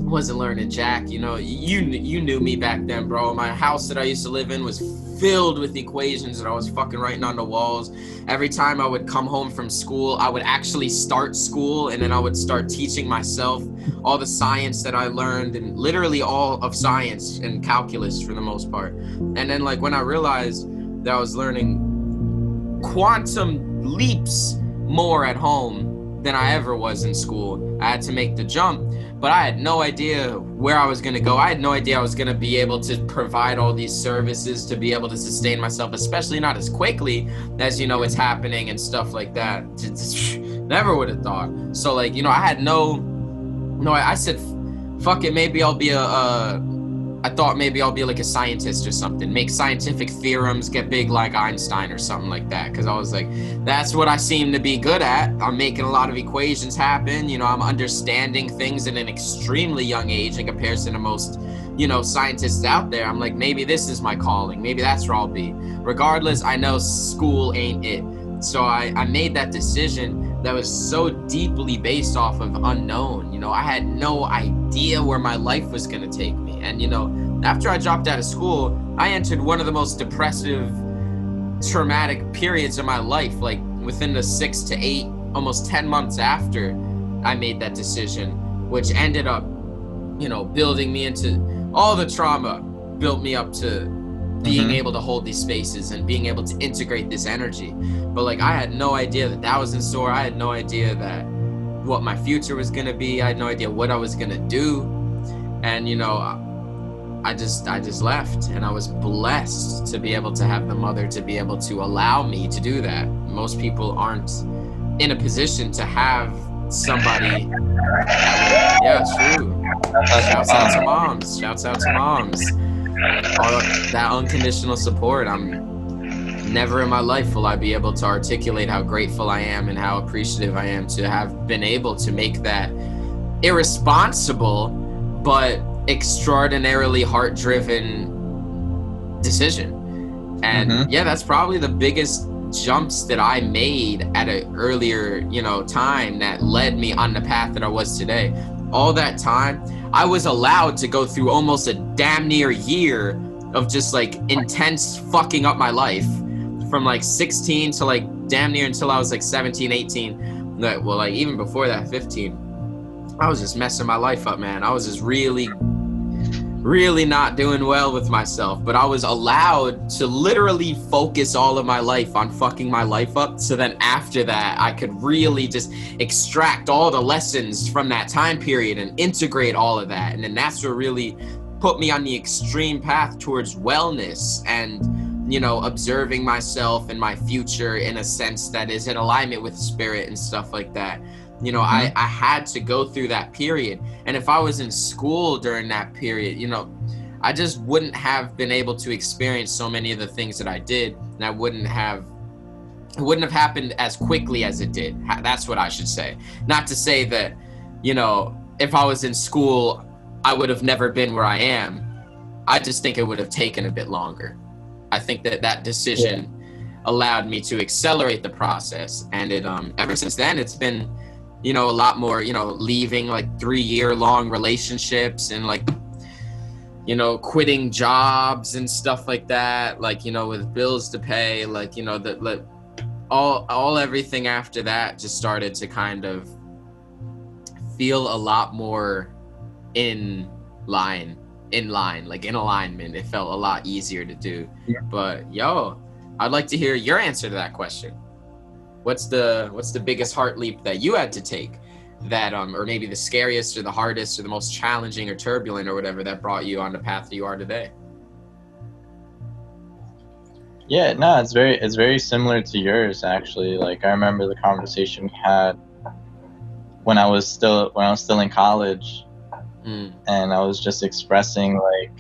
wasn't learning jack. You know, you knew me back then, bro. My house that I used to live in was filled with equations that I was fucking writing on the walls. Every time I would come home from school, I would actually start school, and then I would start teaching myself all the science that I learned, and literally all of science and calculus for the most part. And then like when I realized that I was learning quantum leaps more at home than I ever was in school, I had to make the jump, but I had no idea where I was going to go. I had no idea I was going to be able to provide all these services to be able to sustain myself, especially not as quickly as, you know, it's happening and stuff like that. Never would have thought. So like, you know, I had I said, fuck it, maybe I'll be I thought maybe I'll be like a scientist or something, make scientific theorems, get big like Einstein or something like that. Cause I was like, that's what I seem to be good at. I'm making a lot of equations happen. You know, I'm understanding things at an extremely young age in comparison to most, you know, scientists out there. I'm like, maybe this is my calling. Maybe that's where I'll be. Regardless, I know school ain't it. So I made that decision that was so deeply based off of unknown. You know, I had no idea where my life was going to take me. And, you know, after I dropped out of school, I entered one of the most depressive, traumatic periods of my life, like within the 6 to 8, almost 10 months after I made that decision, which ended up, you know, building me into all the trauma, built me up to being able to hold these spaces and being able to integrate this energy. But like, I had no idea that that was in store. I had no idea that what my future was going to be. I had no idea what I was going to do. And, you know, I just left, and I was blessed to be able to have the mother to be able to allow me to do that. Most people aren't in a position to have somebody. Yeah, true. Shouts out to moms. Shouts out to moms. All of that unconditional support. I'm never in my life will I be able to articulate how grateful I am and how appreciative I am to have been able to make that irresponsible but extraordinarily heart-driven decision. And yeah, that's probably the biggest jumps that I made at an earlier, you know, time that led me on the path that I was today. All that time, I was allowed to go through almost a damn near year of just like intense fucking up my life from like 16 to like damn near until I was like 17, 18. Well, like even before that, 15. I was just messing my life up, man. I was just really not doing well with myself, but I was allowed to literally focus all of my life on fucking my life up. So then after that, I could really just extract all the lessons from that time period and integrate all of that. And then that's what really put me on the extreme path towards wellness and, you know, observing myself and my future in a sense that is in alignment with spirit and stuff like that. You know, I had to go through that period. And if I was in school during that period, you know, I just wouldn't have been able to experience so many of the things that I did. And it wouldn't have happened as quickly as it did. That's what I should say. Not to say that, you know, if I was in school, I would have never been where I am. I just think it would have taken a bit longer. I think that decision allowed me to accelerate the process. And it, ever since then, it's been, you know, a lot more, you know, leaving like 3-year-long relationships and like, you know, quitting jobs and stuff like that, like, you know, with bills to pay, like, you know, all everything after that just started to kind of feel a lot more in line, like in alignment. It felt a lot easier to do. But yo, I'd like to hear your answer to that question. What's the biggest heart leap that you had to take that, or maybe the scariest or the hardest or the most challenging or turbulent or whatever that brought you on the path that you are today? Yeah, no, it's very similar to yours, actually. Like, I remember the conversation we had when I was still in college, and I was just expressing like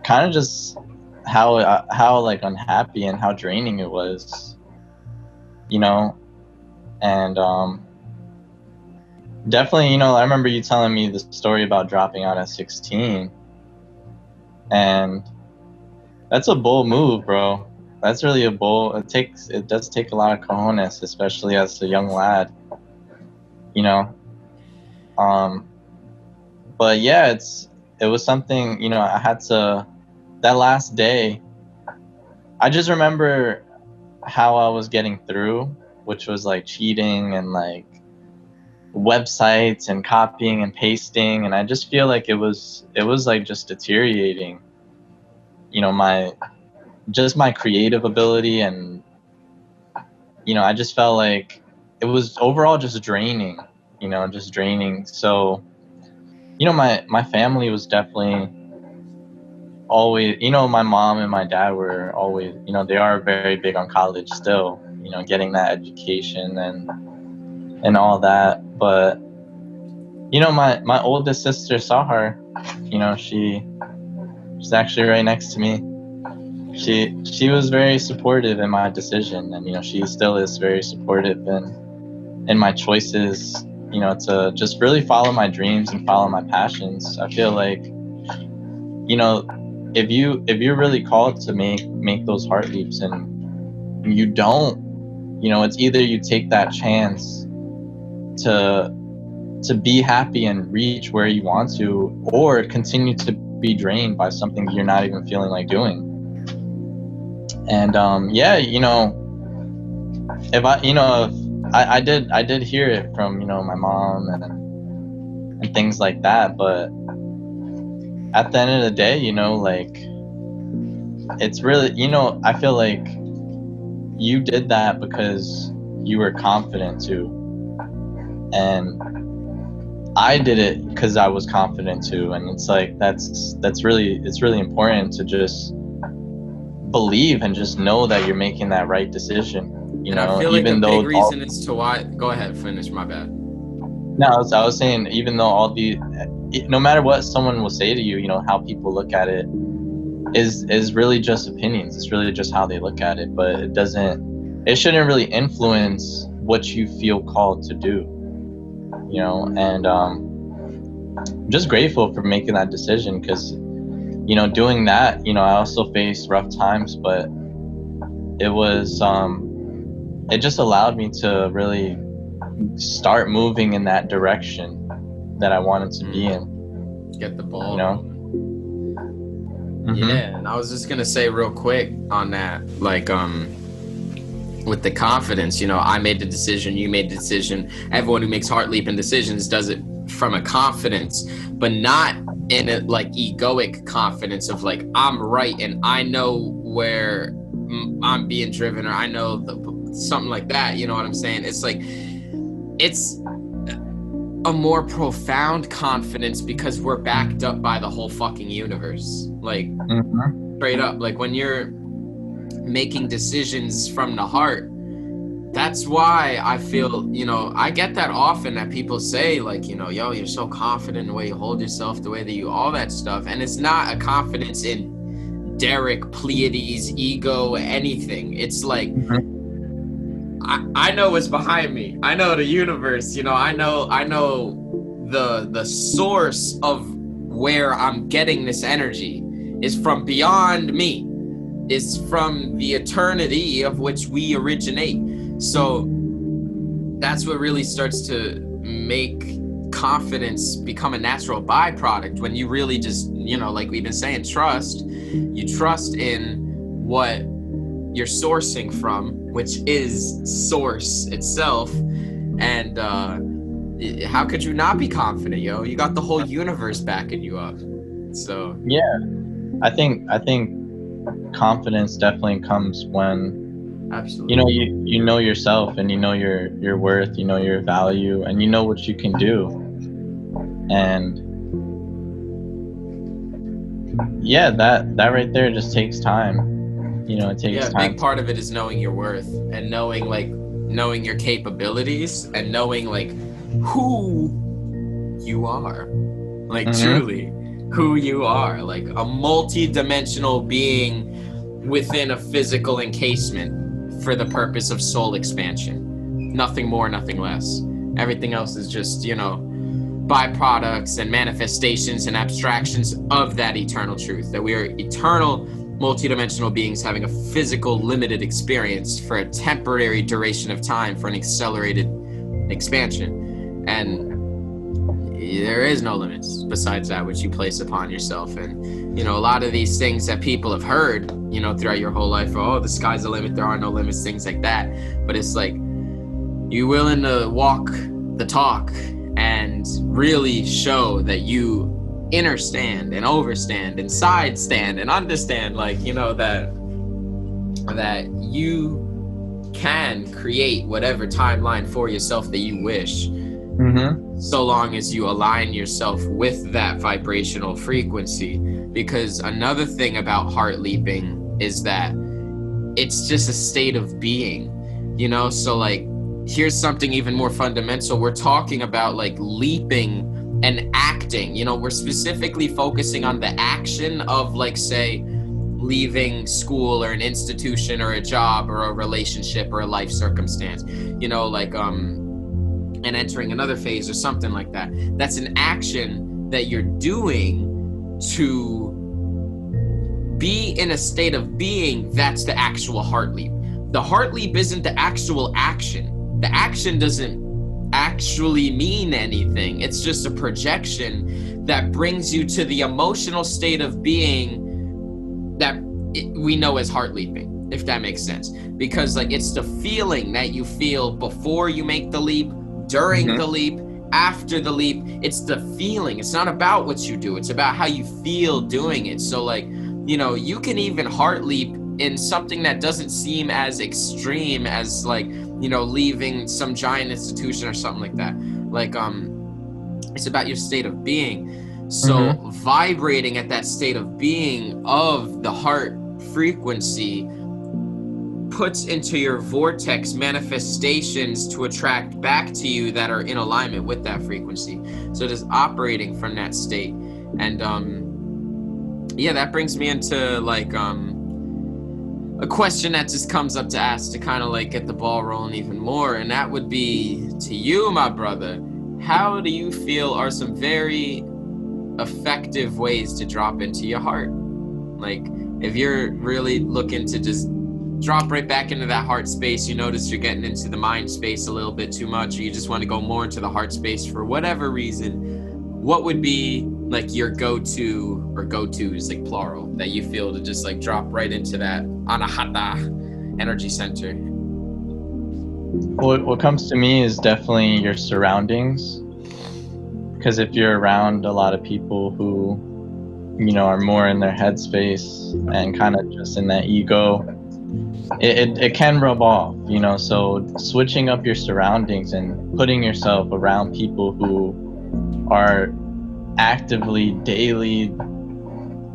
kind of just how like unhappy and how draining it was, you know. And definitely, you know, I remember you telling me the story about dropping out at 16, and that's a bold move, bro. That's really a bold. It does take a lot of cojones, especially as a young lad, you know. But yeah, it was something, you know, I had to. That last day, I just remember how I was getting through, which was like cheating and like websites and copying and pasting, and I just feel like it was like just deteriorating, you know, my creative ability. And, you know, I just felt like it was overall just draining, you know, just draining. So, you know, my family was definitely always, you know, my mom and my dad were always, you know, they are very big on college still, you know, getting that education and all that. But, you know, my oldest sister, Sahar, you know, she's actually right next to me. She was very supportive in my decision, and, you know, she still is very supportive in my choices, you know, to just really follow my dreams and follow my passions. I feel like, you know, if you're really called to make those heart leaps and you don't, you know, it's either you take that chance to be happy and reach where you want to, or continue to be drained by something you're not even feeling like doing. And yeah, you know, if I did hear it from, you know, my mom and things like that, but at the end of the day, you know, like, it's really, you know, I feel like you did that because you were confident too, and I did it because I was confident too. And it's like, it's really important to just believe and just know that you're making that right decision, you And know, I feel like even a though big reason as to why. Go ahead, finish. My bad. no, I was saying, even though no matter what someone will say to you, you know, how people look at it is really just opinions. It's really just how they look at it, but it shouldn't really influence what you feel called to do, you know. And I'm just grateful for making that decision, because, you know, doing that, you know, I also faced rough times, but it was it just allowed me to really start moving in that direction that I wanted to be in. Get the ball, you know. Yeah, and I was just gonna say real quick on that, like, with the confidence, you know, I made the decision, you made the decision. Everyone who makes heart leaping decisions does it from a confidence, but not in a like egoic confidence of like, I'm right and I know where I'm being driven, or I know something like that. You know what I'm saying? It's like, it's a more profound confidence because we're backed up by the whole fucking universe. Like, straight up, like when you're making decisions from the heart, that's why I feel, you know, I get that often, that people say like, you know, yo, you're so confident in the way you hold yourself, the way that you, all that stuff. And it's not a confidence in Derek, Pleiades, ego, anything. It's like, I know what's behind me. I know the universe, you know, I know the source of where I'm getting this energy is from beyond me. It's from the eternity of which we originate. So that's what really starts to make confidence become a natural byproduct, when you really just, you know, like we've been saying, trust. You trust in what you're sourcing from, which is source itself. And how could you not be confident, yo? You got the whole universe backing you up. So yeah, I think confidence definitely comes when, absolutely, you know, you know yourself, and you know your worth, you know your value, and you know what you can do. And yeah, that right there just takes time. You know, it takes time. A big part of it is knowing your worth, and knowing your capabilities, and knowing like who you are, like truly who you are, like a multi-dimensional being within a physical encasement for the purpose of soul expansion. Nothing more, nothing less. Everything else is just, you know, byproducts and manifestations and abstractions of that eternal truth, that we are eternal multidimensional beings having a physical limited experience for a temporary duration of time for an accelerated expansion. And there is no limits besides that which you place upon yourself. And, you know, a lot of these things that people have heard, you know, throughout your whole life, oh, the sky's the limit, there are no limits, things like that. But it's like, you willing to walk the talk and really show that you understand and overstand and side stand and understand, like, you know, that you can create whatever timeline for yourself that you wish, so long as you align yourself with that vibrational frequency. Because another thing about heart leaping is that it's just a state of being, you know. So like, here's something even more fundamental. We're talking about like leaping and acting, you know, we're specifically focusing on the action of, like, say, leaving school or an institution or a job or a relationship or a life circumstance, you know, like, and entering another phase or something like that. That's an action that you're doing to be in a state of being. That's the actual heart leap. the heart leap isn't the actual action. The action doesn't actually mean anything. It's just a projection that brings you to the emotional state of being that we know as heart leaping, if that makes sense. Because like it's the feeling that you feel before you make the leap, during the leap, after the leap. It's the feeling. It's not about what you do. It's about how you feel doing it. So like, you know, you can even heart leap in something that doesn't seem as extreme as like, you know, leaving some giant institution or something like that. Like, it's about your state of being. So vibrating at that state of being of the heart frequency puts into your vortex manifestations to attract back to you that are in alignment with that frequency. So it is operating from that state. And yeah, that brings me into like a question that just comes up to ask to kind of like get the ball rolling even more, and that would be to you, my brother. How do you feel are some very effective ways to drop into your heart? Like if you're really looking to just drop right back into that heart space, you notice you're getting into the mind space a little bit too much, or you just want to go more into the heart space for whatever reason, what would be like your go-to or go-tos, like plural, that you feel to just like drop right into that anahata energy center? What comes to me is definitely your surroundings, because if you're around a lot of people who, you know, are more in their headspace and kind of just in that ego, it can rub off, you know. So switching up your surroundings and putting yourself around people who are actively daily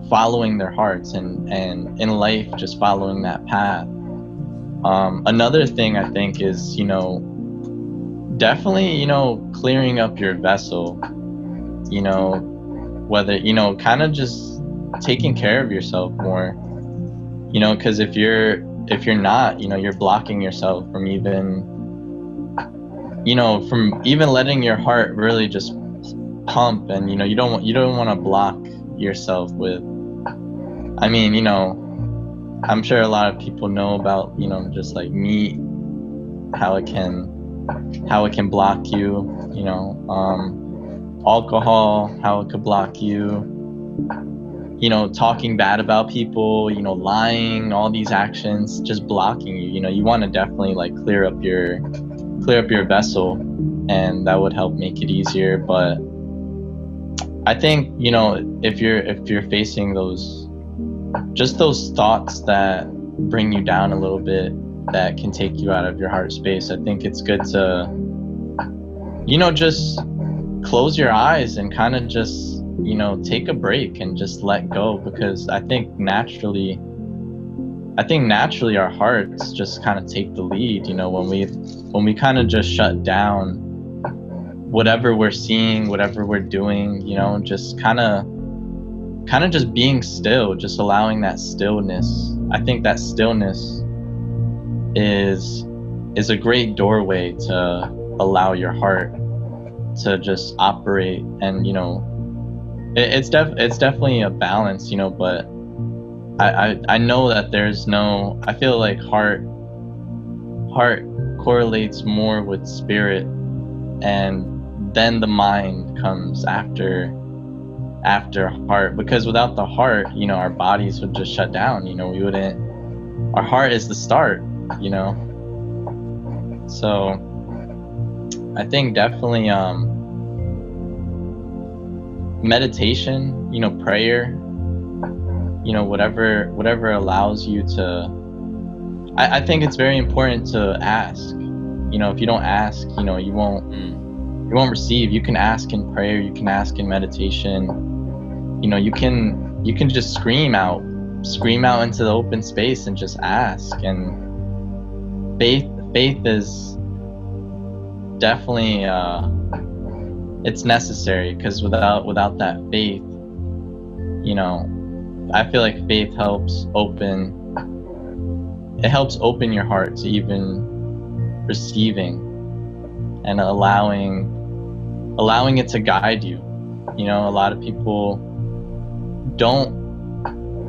following their hearts and in life just following that path. Another thing I think is, you know, definitely, you know, clearing up your vessel, you know, whether, you know, kind of just taking care of yourself more, you know, because if you're not, you know, you're blocking yourself from even, you know, from even letting your heart really just pump. And you know, you don't want to block yourself with, I mean, you know, I'm sure a lot of people know about, you know, just like meat, how it can block you, you know, alcohol, how it could block you, you know, talking bad about people, you know, lying, all these actions just blocking you. You know, you want to definitely like clear up your vessel, and that would help make it easier. But I think, you know, if you're facing those thoughts that bring you down a little bit, that can take you out of your heart space, I think it's good to, you know, just close your eyes and kind of just, you know, take a break and just let go. Because I think naturally our hearts just kind of take the lead, you know, when we kind of just shut down whatever we're seeing, whatever we're doing, you know, just kind of just being still, just allowing that stillness. I think that stillness is a great doorway to allow your heart to just operate. And you know, it's definitely a balance, you know, but I know that there's no, I feel like heart correlates more with spirit, and then the mind comes after heart. Because without the heart, you know, our bodies would just shut down, you know, our heart is the start, you know. So I think definitely meditation, you know, prayer, you know, whatever allows you to, I think it's very important to ask. You know, if you don't ask, you know, you won't receive. You can ask in prayer, you can ask in meditation, you know, you can just scream out into the open space and just ask. And faith is definitely it's necessary, because without that faith, you know, I feel like faith helps open your heart to even receiving and allowing it to guide you. You know, a lot of people don't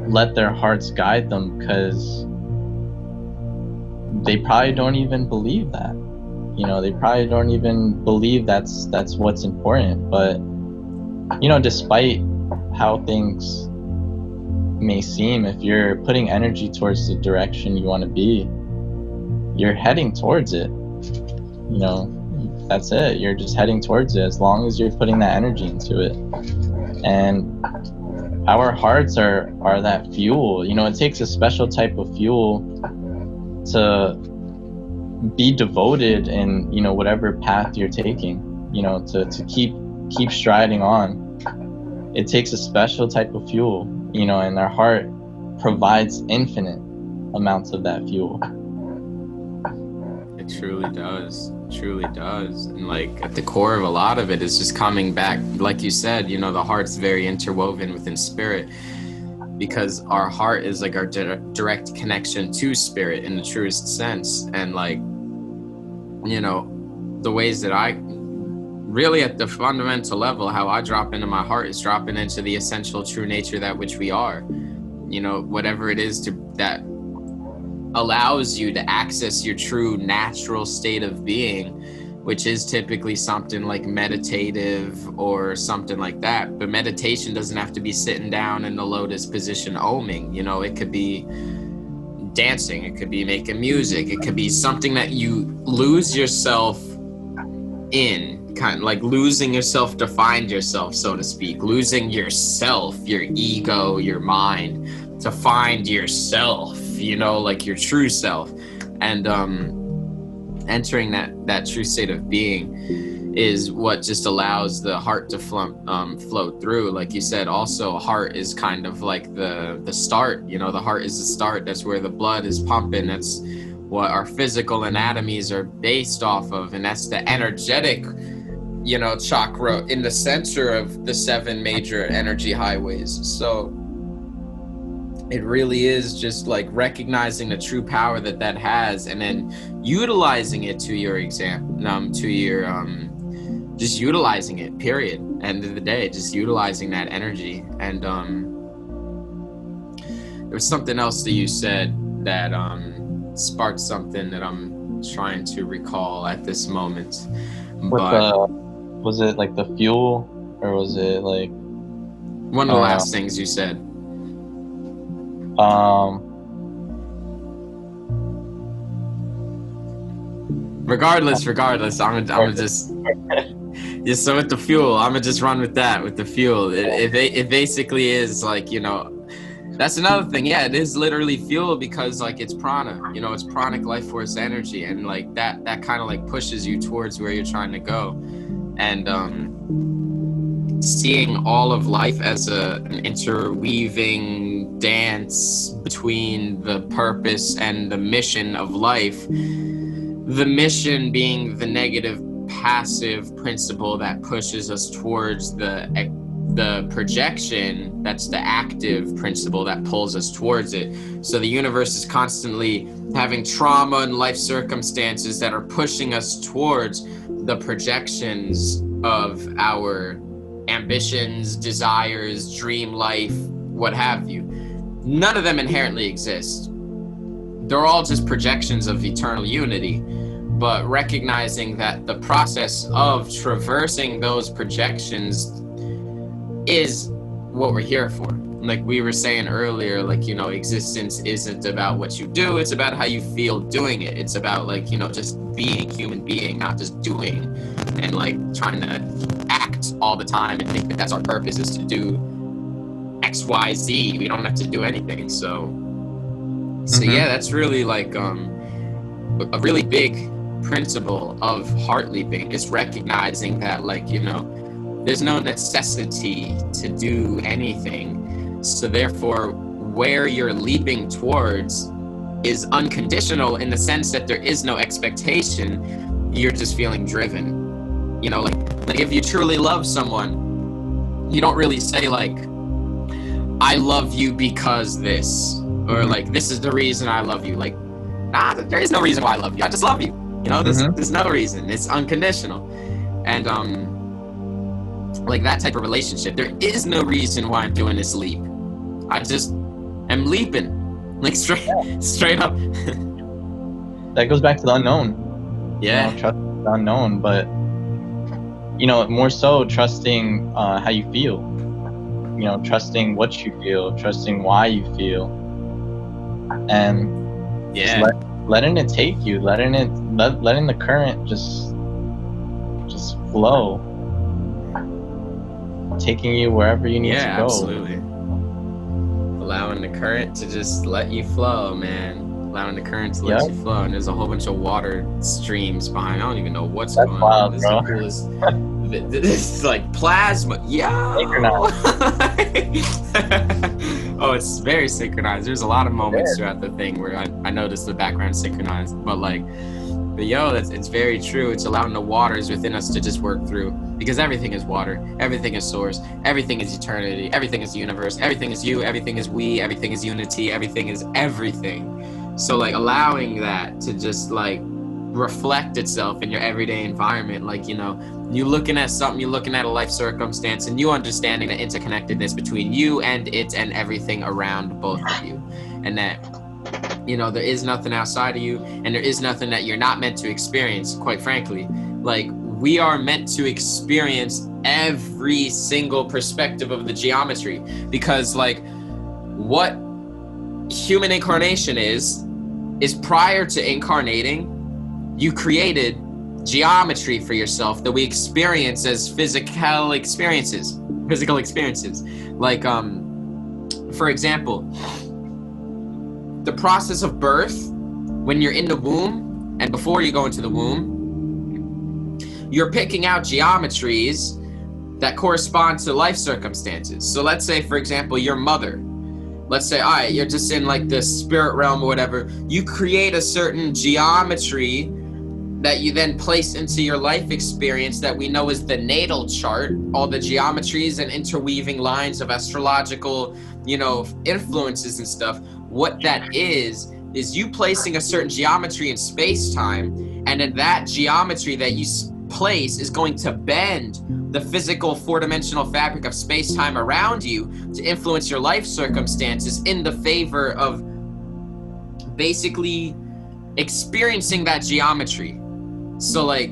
let their hearts guide them because they probably don't even believe that. They probably don't even believe that's what's important. But despite how things may seem, if you're putting energy towards the direction you want to be, you're heading towards it. That's it. You're just heading towards it as long as you're putting that energy into it. And our hearts are that fuel. It takes a special type of fuel to be devoted in whatever path you're taking, to keep striding on. It takes a special type of fuel, and our heart provides infinite amounts of that fuel. It truly does. And like at the core of a lot of it is just coming back, like you said, the heart's very interwoven within spirit, because our heart is like our direct connection to spirit in the truest sense. And like, the ways that I really at the fundamental level, how I drop into my heart is dropping into the essential true nature, that which we are, whatever it is that allows you to access your true natural state of being, which is typically something like meditative or something like that. But meditation doesn't have to be sitting down in the lotus position oming. It could be dancing, it could be making music, it could be something that you lose yourself in, kind of like losing yourself to find yourself, so to speak, losing yourself, your ego, your mind, to find yourself, like your true self. And entering that true state of being is what just allows the heart to flow through. Like you said, also heart is kind of like the start. The heart is the start. That's where the blood is pumping. That's what our physical anatomies are based off of, and that's the energetic chakra in the center of the 7 major energy highways. So it really is just like recognizing the true power that has, and then utilizing it to your just utilizing it, period. End of the day, just utilizing that energy. And there was something else that you said that sparked something that I'm trying to recall at this moment. Was it like the fuel, or was it like one of the last things you said? Regardless, I'm just so with the fuel, I'm gonna just run with that, with the fuel. It basically is like, that's another thing. Yeah, it is literally fuel, because like it's prana, it's pranic life force energy, and like that kind of like pushes you towards where you're trying to go. And seeing all of life as an interweaving dance between the purpose and the mission of life. The mission being the negative passive principle that pushes us towards the projection, that's the active principle that pulls us towards it. So the universe is constantly having trauma and life circumstances that are pushing us towards the projections of our ambitions, desires, dream life, what have you. None of them inherently exist. They're all just projections of eternal unity. But recognizing that the process of traversing those projections is what we're here for. Like we were saying earlier, like, existence isn't about what you do, it's about how you feel doing it. It's about like, just being a human being, not just doing and like trying to act all the time and think that that's our purpose, is to do X, Y, Z. We don't have to do anything. So yeah, that's really like a really big principle of heart leaping, is recognizing that like, there's no necessity to do anything. So therefore, where you're leaping towards is unconditional, in the sense that there is no expectation. You're just feeling driven. Like if you truly love someone, you don't really say like, I love you because this, or like, this is the reason I love you. Like, nah, there is no reason why I love you. I just love you. There's no reason. It's unconditional. And like that type of relationship, there is no reason why I'm doing this leap. I just am leaping, like straight up. that goes back to the unknown. Yeah. You know, trust the unknown, but you know, more so trusting how you feel. You know, trusting what you feel, trusting why you feel, and just letting it take you, letting the current just flow, taking you wherever you need to go. Yeah, absolutely. Allowing the current to just let you flow, man. Allowing the current to let you flow, and there's a whole bunch of water streams behind. I don't even know what's going on. This is the coolest. It's like plasma. Yeah. Oh, it's very synchronized. There's a lot of moments throughout the thing where I noticed the background synchronized, but it's very true. It's allowing the waters within us to just work through, because everything is water, everything is source, everything is eternity, everything is universe, everything is you, everything is we, everything is unity, everything is everything. So like allowing that to just like reflect itself in your everyday environment, like, you know, you looking at something, you're looking at a life circumstance, and you understanding the interconnectedness between you and it and everything around both of you, and that, you know, there is nothing outside of you, and there is nothing that you're not meant to experience. Quite frankly, like, we are meant to experience every single perspective of the geometry, because like what human incarnation is prior to incarnating, you created geometry for yourself that we experience as physical experiences. Like, for example, the process of birth, when you're in the womb and before you go into the womb, you're picking out geometries that correspond to life circumstances. So let's say, for example, your mother. Let's say, all right, you're just in like the spirit realm or whatever. You create a certain geometry that you then place into your life experience that we know is the natal chart, all the geometries and interweaving lines of astrological, you know, influences and stuff. What that is you placing a certain geometry in space-time, and then that geometry that you place is going to bend the physical four-dimensional fabric of space-time around you to influence your life circumstances in the favor of basically experiencing that geometry. So like,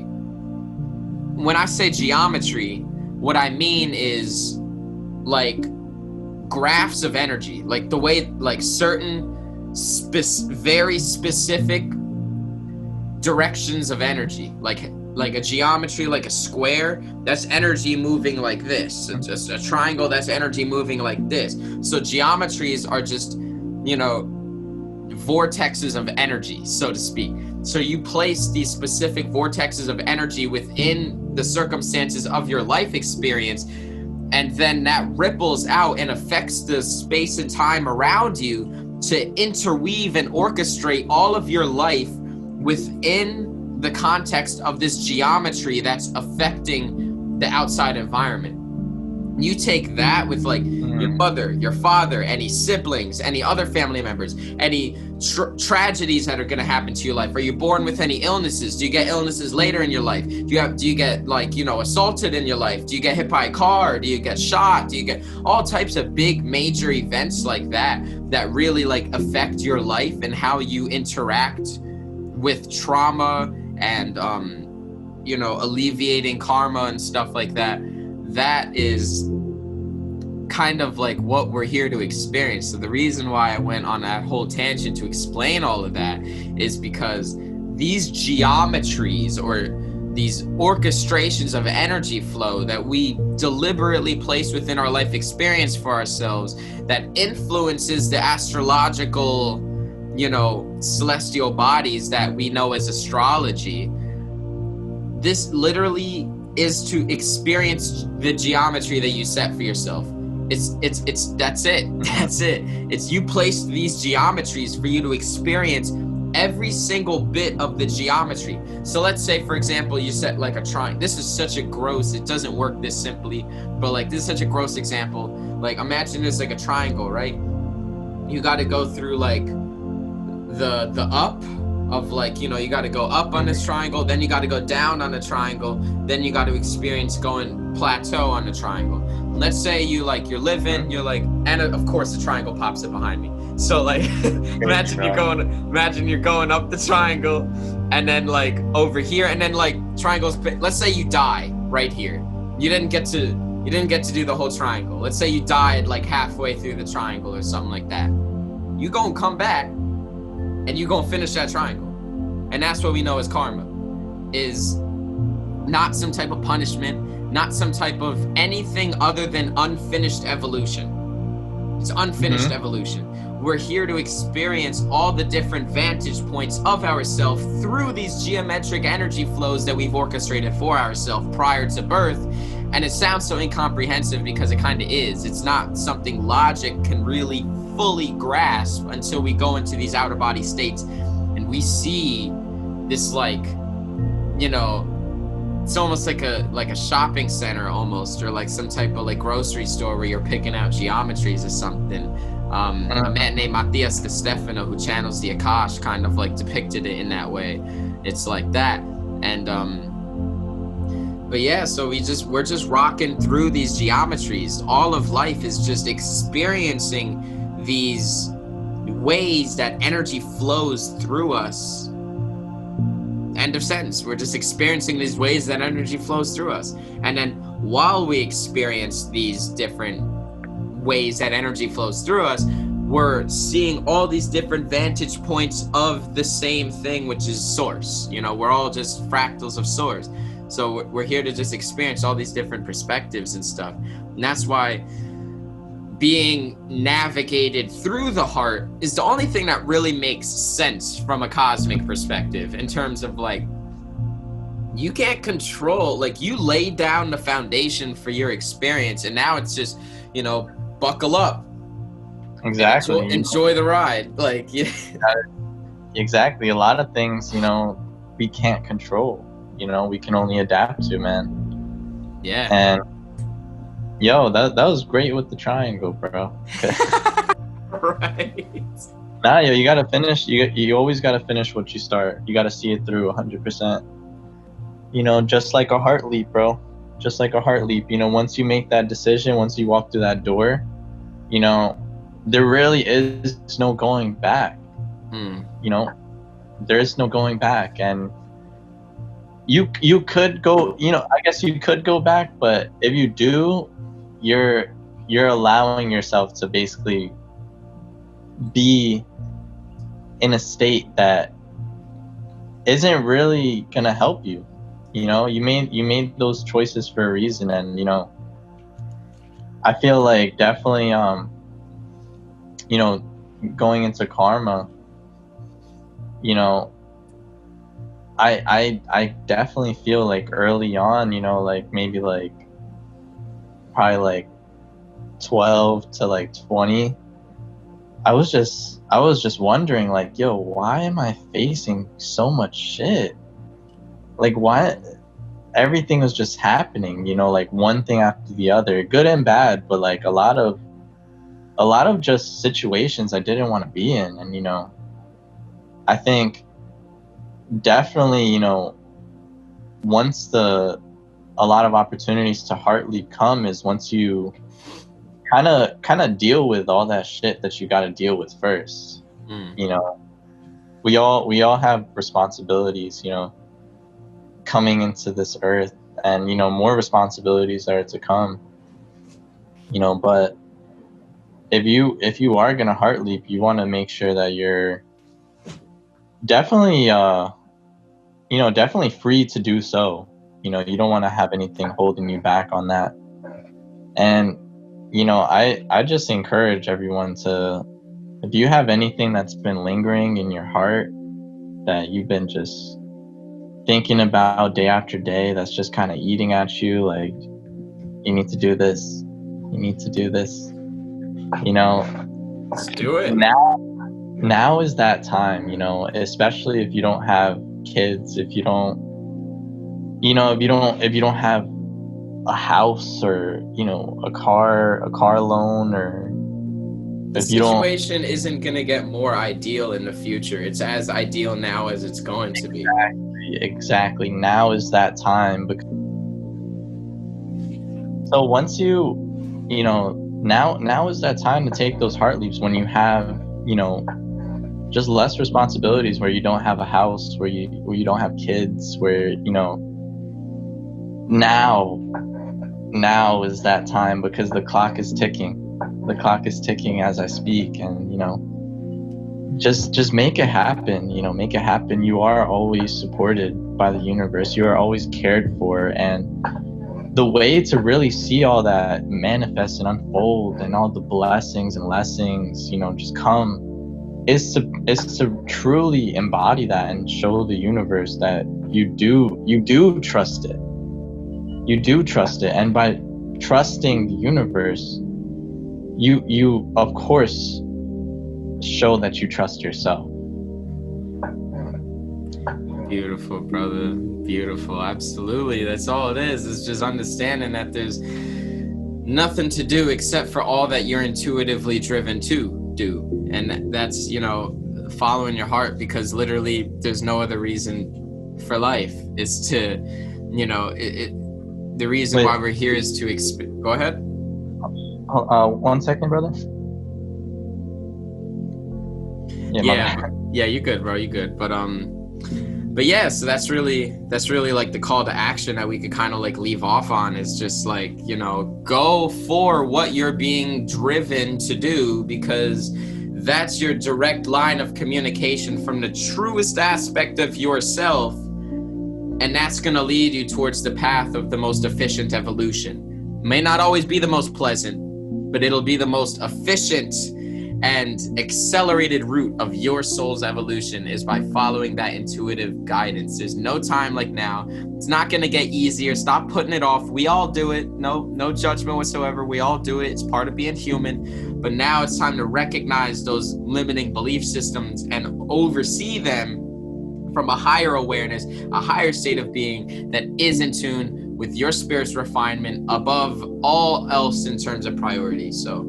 when I say geometry, what I mean is like graphs of energy, like the way like certain very specific directions of energy, like a geometry, like a square, that's energy moving like this. It's just a triangle, that's energy moving like this. So geometries are just, you know, vortexes of energy, so to speak. So you place these specific vortexes of energy within the circumstances of your life experience, and then that ripples out and affects the space and time around you to interweave and orchestrate all of your life within the context of this geometry that's affecting the outside environment. You take that with like your mother, your father, any siblings, any other family members, any tragedies that are going to happen to your life. Are you born with any illnesses? Do you get illnesses later in your life? Do you get like, you know, assaulted in your life? Do you get hit by a car? Do you get shot? Do you get all types of big major events like that really like affect your life and how you interact with trauma and you know, alleviating karma and stuff like that. That is kind of like what we're here to experience. So the reason why I went on that whole tangent to explain all of that is because these geometries or these orchestrations of energy flow that we deliberately place within our life experience for ourselves, that influences the astrological, you know, celestial bodies that we know as astrology. This literally is to experience the geometry that you set for yourself. That's it. It's you place these geometries for you to experience every single bit of the geometry. So let's say, for example, you set like a triangle. This is such a gross, it doesn't work this simply, but like this is such a gross example. Like imagine this like a triangle, right? You got to go through like the up of like, you know, you got to go up on this triangle, then you got to go down on the triangle, then you got to experience going plateau on the triangle. Let's say you're living, you're like, and of course the triangle pops up behind me. So like, imagine you're going up the triangle, and then like over here, and then like triangles. Let's say you die right here. You didn't get to do the whole triangle. Let's say you died like halfway through the triangle or something like that. You gonna come back, and you gonna finish that triangle. And that's what we know as karma, is not some type of punishment, not some type of anything other than unfinished evolution. It's unfinished evolution. We're here to experience all the different vantage points of ourselves through these geometric energy flows that we've orchestrated for ourselves prior to birth. And it sounds so incomprehensive because it kind of is. It's not something logic can really fully grasp until we go into these outer body states and we see this, like, you know, it's almost like a shopping center almost, or like some type of like grocery store where you're picking out geometries or something. A man named Matthias De Stefano, who channels the Akash, kind of like depicted it in that way. It's like that. And but yeah, so we're just rocking through these geometries. All of life is just experiencing these ways that energy flows through us. End of sentence. We're just experiencing these ways that energy flows through us. And then while we experience these different ways that energy flows through us, we're seeing all these different vantage points of the same thing, which is source. You know, we're all just fractals of source. So we're here to just experience all these different perspectives and stuff. And that's why being navigated through the heart is the only thing that really makes sense from a cosmic perspective, in terms of like, you can't control, like, you laid down the foundation for your experience, and now it's just, you know, buckle up. Exactly. Enjoy the ride. Like, yeah. Exactly. A lot of things, you know, we can't control. You know, we can only adapt to, man. Yeah. And yo, that was great with the triangle, bro. Right. Nah, yo, you gotta finish. You always gotta finish what you start. You gotta see it through 100%. You know, just like a heart leap, bro. Just like a heart leap. You know, once you make that decision, once you walk through that door, you know, there really is no going back. You know, there is no going back, and you could go. You know, I guess you could go back, but if you do, you're allowing yourself to basically be in a state that isn't really gonna help you. You know, you made those choices for a reason, and you know, I feel like definitely you know, going into karma, you know, I definitely feel like early on, you know, like maybe like probably like 12 to like 20, I was just wondering, like, yo, why am I facing so much shit? Like, why everything was just happening, you know, like one thing after the other, good and bad, but like a lot of just situations I didn't want to be in. And, you know, I think definitely, you know, once a lot of opportunities to heart leap come is once you kind of deal with all that shit that you got to deal with first. You know, we all have responsibilities, you know, coming into this earth, and you know, more responsibilities are to come, you know. But if you are gonna heart leap, you want to make sure that you're definitely you know, definitely free to do so. You know, you don't want to have anything holding you back on that. And you know, I just encourage everyone to, if you have anything that's been lingering in your heart that you've been just thinking about day after day, that's just kind of eating at you, like, you need to do this, you need to do this, you know, Let's do it. Now is that time, you know, especially if you don't have kids, if you don't, you know, if you don't have a house, or, you know, a car loan, or, The If you don't, situation isn't going to get more ideal in the future. It's as ideal now as it's going to be. exactly, now is that time. So once you know, now is that time to take those heart leaps when you have, just less responsibilities, where you don't have a house, where you don't have kids, where, now is that time, because the clock is ticking. The clock is ticking as I speak, and just make it happen. Make it happen. You are always supported by the universe. You are always cared for, and the way to really see all that manifest and unfold, and all the blessings and lessons, just come, is to truly embody that and show the universe that you do trust it. You do trust it, and by trusting the universe, you of course show that you trust yourself. Beautiful, brother. Beautiful. Absolutely. That's all it is. It's just understanding that there's nothing to do except for all that you're intuitively driven to do. And that's, following your heart, because literally there's no other reason for life is to, the reason Wait. why we're here is to go ahead. 1 second, brother. Yeah, you good, bro. You good. But yeah, so that's really like the call to action that we could kind of like leave off on, is just like, go for what you're being driven to do, because that's your direct line of communication from the truest aspect of yourself. And that's going to lead you towards the path of the most efficient evolution. May not always be the most pleasant, but it'll be the most efficient and accelerated route of your soul's evolution, is by following that intuitive guidance. There's no time like now. It's not going to get easier. Stop putting it off. We all do it. No judgment whatsoever. We all do it. It's part of being human. But now it's time to recognize those limiting belief systems and oversee them from a higher awareness, a higher state of being that is in tune with your spirit's refinement above all else in terms of priority. So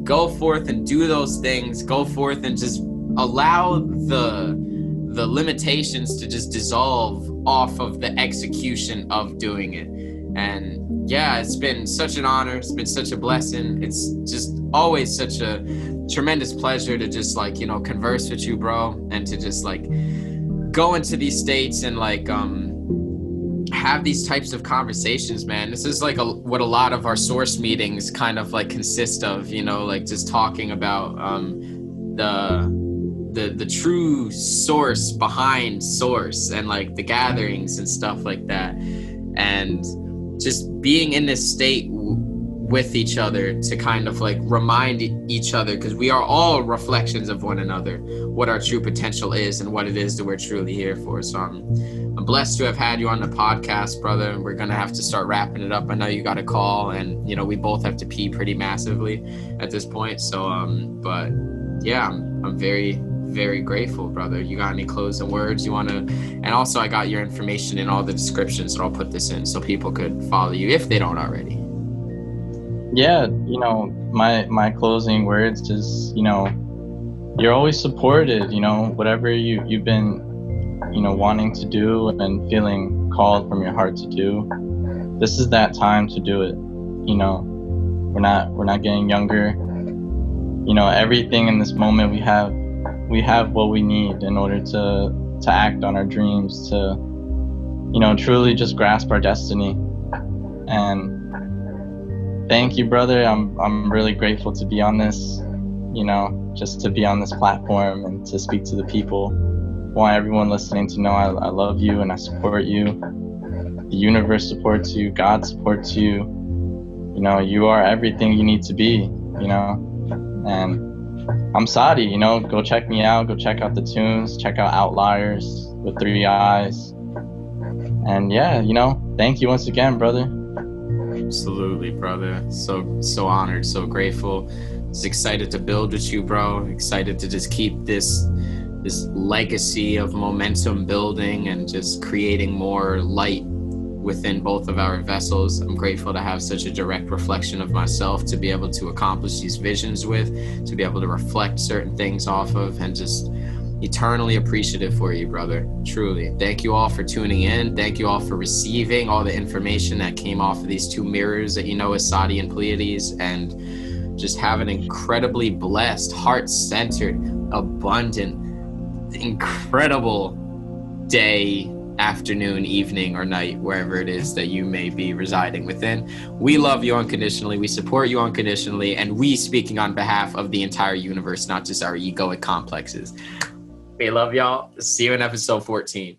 go forth and do those things. Go forth and just allow the limitations to just dissolve off of the execution of doing it. And yeah, it's been such an honor. It's been such a blessing. It's just always such a tremendous pleasure to just like, converse with you, bro, and to just like go into these states and like have these types of conversations, man. This is like what a lot of our source meetings kind of like consist of, like just talking about the true source behind source, and like the gatherings and stuff like that, and just being in this state with each other to kind of like remind each other, because we are all reflections of one another, what our true potential is and what it is that we're truly here for. So I'm blessed to have had you on the podcast, brother. We're gonna have to start wrapping it up. I know you got a call, and we both have to pee pretty massively at this point. So but yeah, I'm very, very grateful, brother. You got any closing words you want to? And also, I got your information in all the descriptions, so I'll put this in so people could follow you if they don't already. Yeah, my closing words is, you're always supported, whatever you've been, wanting to do and feeling called from your heart to do. This is that time to do it. We're not getting younger. Everything in this moment we have what we need in order to act on our dreams, to, truly just grasp our destiny. And thank you, brother. I'm really grateful to be on this, just to be on this platform and to speak to the people. I want everyone listening to know I love you and I support you. The universe supports you. God supports you. You are everything you need to be, And I'm Satiii, go check me out. Go check out the tunes. Check out Outliers with 3 eyes. And yeah, thank you once again, brother. Absolutely, brother. So honored, so grateful. Just excited to build with you, bro. Excited to just keep this legacy of momentum building and just creating more light within both of our vessels. I'm grateful to have such a direct reflection of myself to be able to accomplish these visions with, to be able to reflect certain things off of, and just eternally appreciative for you, brother. Truly. Thank you all for tuning in. Thank you all for receiving all the information that came off of these two mirrors that you know as Satiii and Pleiades, and just have an incredibly blessed, heart-centered, abundant, incredible day, afternoon, evening, or night, wherever it is that you may be residing within. We love you unconditionally. We support you unconditionally. And we, speaking on behalf of the entire universe, not just our egoic complexes. We love y'all. See you in episode 14.